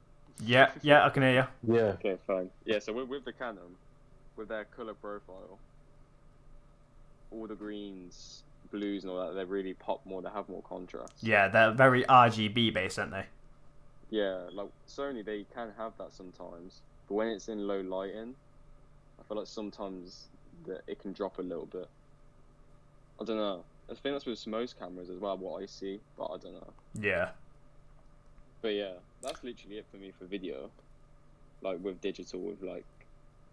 Yeah, I can hear you. Yeah. Okay, fine. Yeah, so with the Canon, with their color profile, all the greens, blues, and all that, they really pop more. They have more contrast. Yeah, they're very RGB based, aren't they? Yeah, like Sony, they can have that sometimes, but when it's in low lighting, I feel like sometimes that it can drop a little bit. I don't know. I think that's with most cameras as well, what I see, but I don't know. Yeah. But yeah, that's literally it for me for video. Like with digital, with like,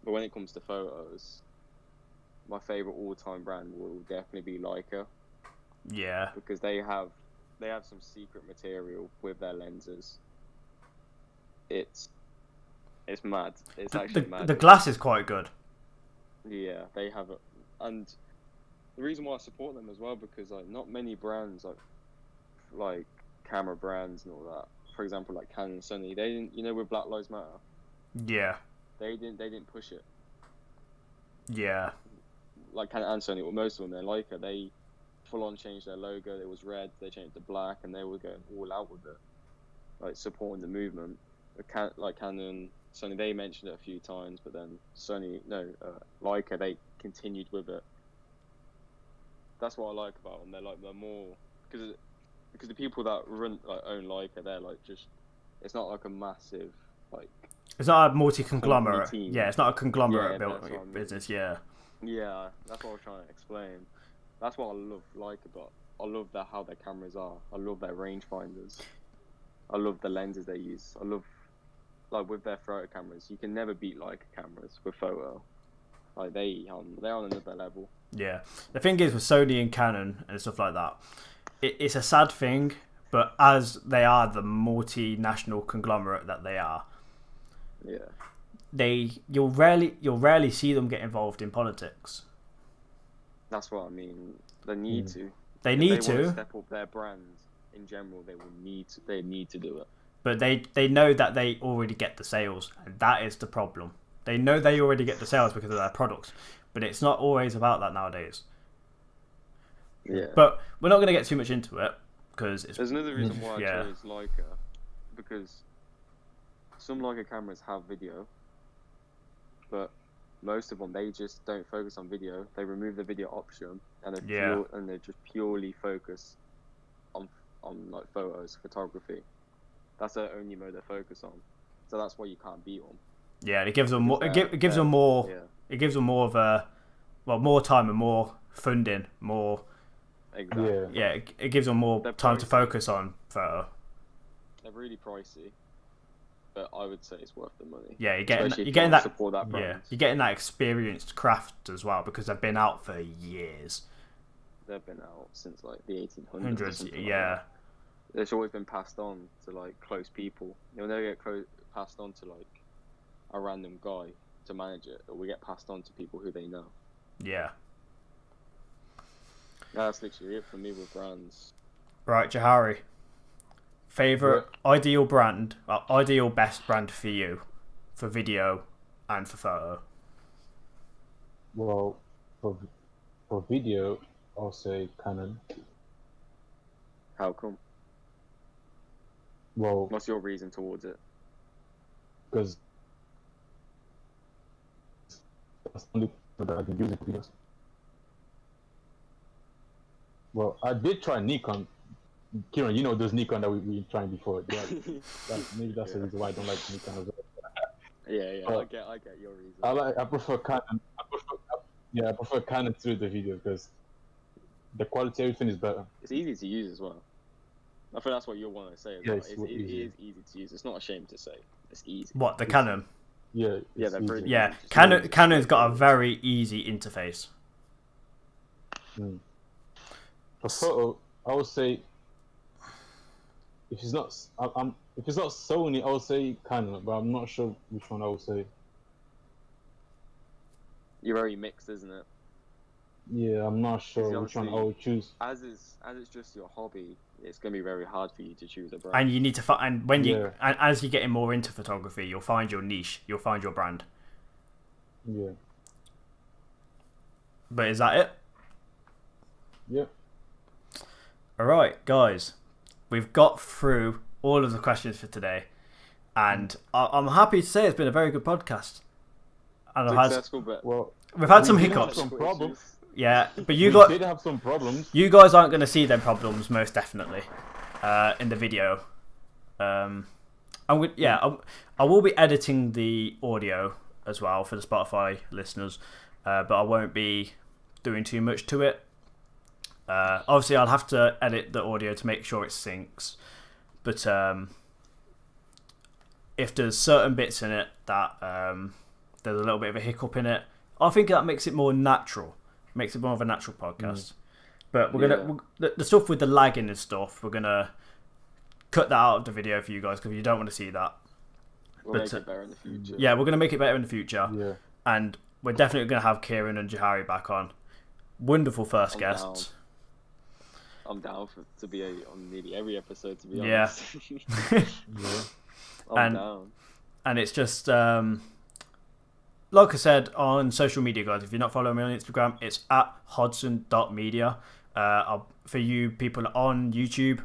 but when it comes to photos, my favorite all-time brand will definitely be Leica, Yeah. because they have some secret material with their lenses. It's mad. It's actually mad. The glass is quite good. Yeah, they have it, and the reason why I support them as well, because like not many brands like camera brands and all that. For example, like Canon, Sony, they didn't, you know, with Black Lives Matter, Yeah. they didn't push it. Yeah. Like Canon and Sony, well, most of them, they're Leica, they full on changed their logo. It was red, they changed it to black, and they were going all out with it, like supporting the movement. Like Canon, Sony, they mentioned it a few times, but then Leica, they continued with it. That's what I like about them. They're more, because the people that own Leica, they're like just, it's not like a massive like. It's not a multi-conglomerate. company team. Yeah, it's not a conglomerate Yeah, that's what I mean. business. Yeah. Yeah, that's what I was trying to explain. That's what I love Leica about. I love how their cameras are. I love their rangefinders. I love the lenses they use. I love, like with their photo cameras, you can never beat Leica cameras with photo. Like they're on another level. Yeah. The thing is with Sony and Canon and stuff like that, it's a sad thing, but as they are the multinational conglomerate that they are, Yeah. you'll rarely see them get involved in politics. That's what I mean. They need to. They If need they want to, step up their brand in general. They need to do it. but they know that they already get the sales, and that is the problem. They know they already get the sales because of their products, but it's not always about that nowadays. Yeah. But we're not going to get too much into it because it's There's another reason why Yeah. I chose Leica, because some Leica cameras have video, but most of them, they just don't focus on video. They remove the video option, and they just purely focus on like photos, photography. That's their only mode they focus on. So that's why you can't beat them. Yeah, it gives them more. Because It gives them more. Yeah, It gives them more of a, more time and more funding, more. exactly. Yeah. Yeah, it gives them more They're time to pricey. focus on photo. They're really pricey, but I would say it's worth the money. Yeah, Especially you're if getting you that. support that Yeah, brand. you're getting that experienced craft as well because they've been out for years. They've been out since like the 1800s. or Hundreds. something like Yeah. that. It's always been passed on to like close people. You'll never get passed on to like a random guy to manage it. It will get passed on to people who they know. Yeah. That's literally it for me with brands. Right, Johary. Favorite ideal brand, ideal best brand for you, for video and for photo. Well, for video, I'll say Canon. How come? Well, What's your reason towards it? because that's the only one that I've been using for videos. Well, I did try Nikon. Kieran, you know those Nikon that we've been trying before. Yeah, maybe that's the reason why I don't like Nikon as well. Yeah, Oh. I get your reason. I prefer Canon. I prefer Canon through the video because the quality, everything is better. It's easy to use as well. I think that's what you'll want to say as Yeah, well. it's It easy. is easy to use. It's not a shame to say. It's easy. What, the Canon? Yeah, Yeah, it's they're pretty easy. Yeah, Just Canon's got a very easy interface. For photo, I would say if it's not, if it's not Sony, I would say Canon, but I'm not sure which one I would say. You're very mixed, isn't it? Yeah, I'm not Because sure which one I would choose. As it's just your hobby, it's gonna be very hard for you to choose a brand. And you need to find, and when Yeah. and as you're getting more into photography, you'll find your niche, you'll find your brand. Yeah. But is that it? Yeah. All right, guys, we've got through all of the questions for today, and I'm happy to say it's been a very good podcast. And Successful, but Well, we've had we some did have hiccups. some problems. Yeah, but We you did have some problems. guys aren't going to see them problems most definitely in the video. I will be editing the audio as well for the Spotify listeners, but I won't be doing too much to it. Obviously, I'll have to edit the audio to make sure it syncs, but if there's certain bits in it that there's a little bit of a hiccup in it, I think that makes it more natural. Makes it more of a natural podcast. But the stuff with the lagging and stuff, we're gonna cut that out of the video for you guys because you don't want to see that. we'll make it better in the future. Yeah, we're gonna make it better in the future. Yeah. And we're definitely gonna have Kieran and Johary back on. Wonderful first guests. I'm down to be on nearly every episode. To be Yeah. honest. Yeah. I'm down. And it's just like I said on social media, guys, if you're not following me on Instagram, it's at Hodson.media. For you people on YouTube,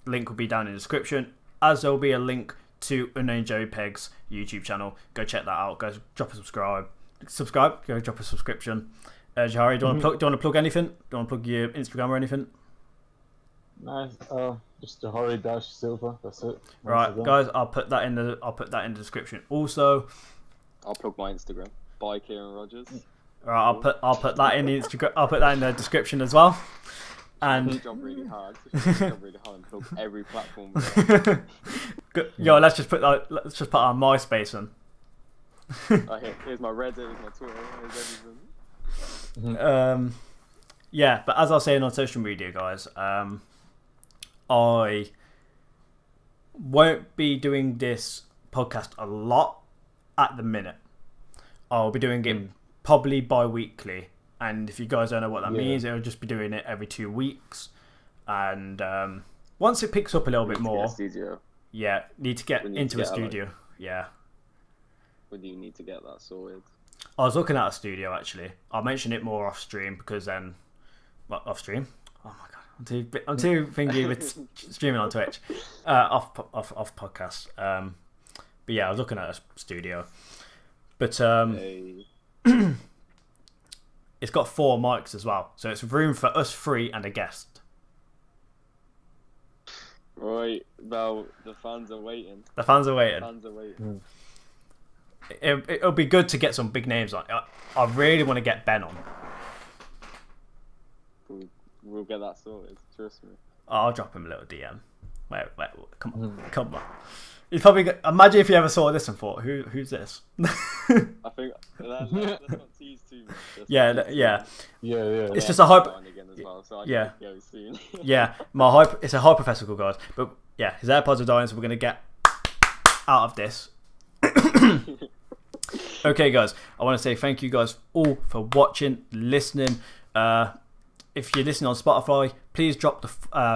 link will be down in the description, as there will be a link to UnknownJpeg's YouTube channel. Go check that out. Go drop a subscribe. Go drop a subscription. Johary, do you want to plug anything? Do you want to plug your Instagram or anything? Nice. Just Johary Silver. That's it. Right, guys. I'll put that in the description. Also, I'll plug my Instagram. By Kieran Rogers. right, I'll put that in the Instagram. I'll put that in the description as well. And Job really hard. And plug every platform. yo, let's just put our MySpace on. Here's my Reddit. Here's my Twitter. Here's everything. Yeah, but as I was saying on social media, guys, I won't be doing this podcast a lot at the minute. I'll be doing it probably bi-weekly, and if you guys don't know what that means, it'll just be doing it every 2 weeks. And once it picks up a little bit more, need to get into a studio. Yeah. When do you need to get that sorted? I was looking at a studio actually. I'll mention it more off stream because then, off stream. Oh my god, I'm too thingy with streaming on Twitch. Off podcast. But yeah, I was looking at a studio. But it's got 4 mics as well, so it's room for us 3 and a guest. Right, now the fans are waiting. It'll be good to get some big names on. I really want to get Ben on. We'll get that sorted. Trust me. I'll drop him a little DM. Wait, come on. He's probably imagine if you ever saw this and thought, who's this? I think let's not tease too much. Yeah. It's just a hype. Yeah, it's a hypothetical, guys. But yeah, his AirPods are dying, so we're gonna get out of this. Okay, guys, I want to say thank you guys all for watching, listening. If you're listening on Spotify, please drop the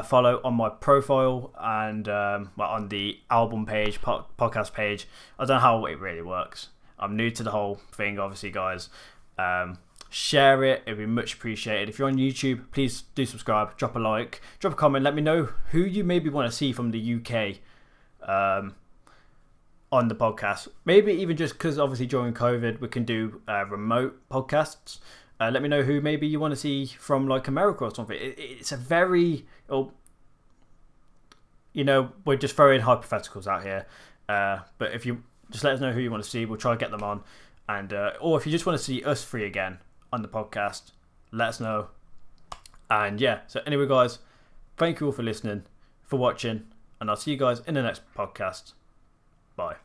follow on my profile and on the album page, podcast page. I don't know how it really works. I'm new to the whole thing, obviously, guys. Share it. It'd be much appreciated. If you're on YouTube, please do subscribe, drop a like, drop a comment. Let me know who you maybe want to see from the UK on the podcast. Maybe even just because obviously during COVID we can do remote podcasts. Let me know who maybe you want to see from like America or something. It's a very, we're just throwing hypotheticals out here. But if you just let us know who you want to see, we'll try to get them on. And or if you just want to see us 3 again on the podcast, let us know. And yeah, so anyway, guys, thank you all for listening, for watching, and I'll see you guys in the next podcast. Bye.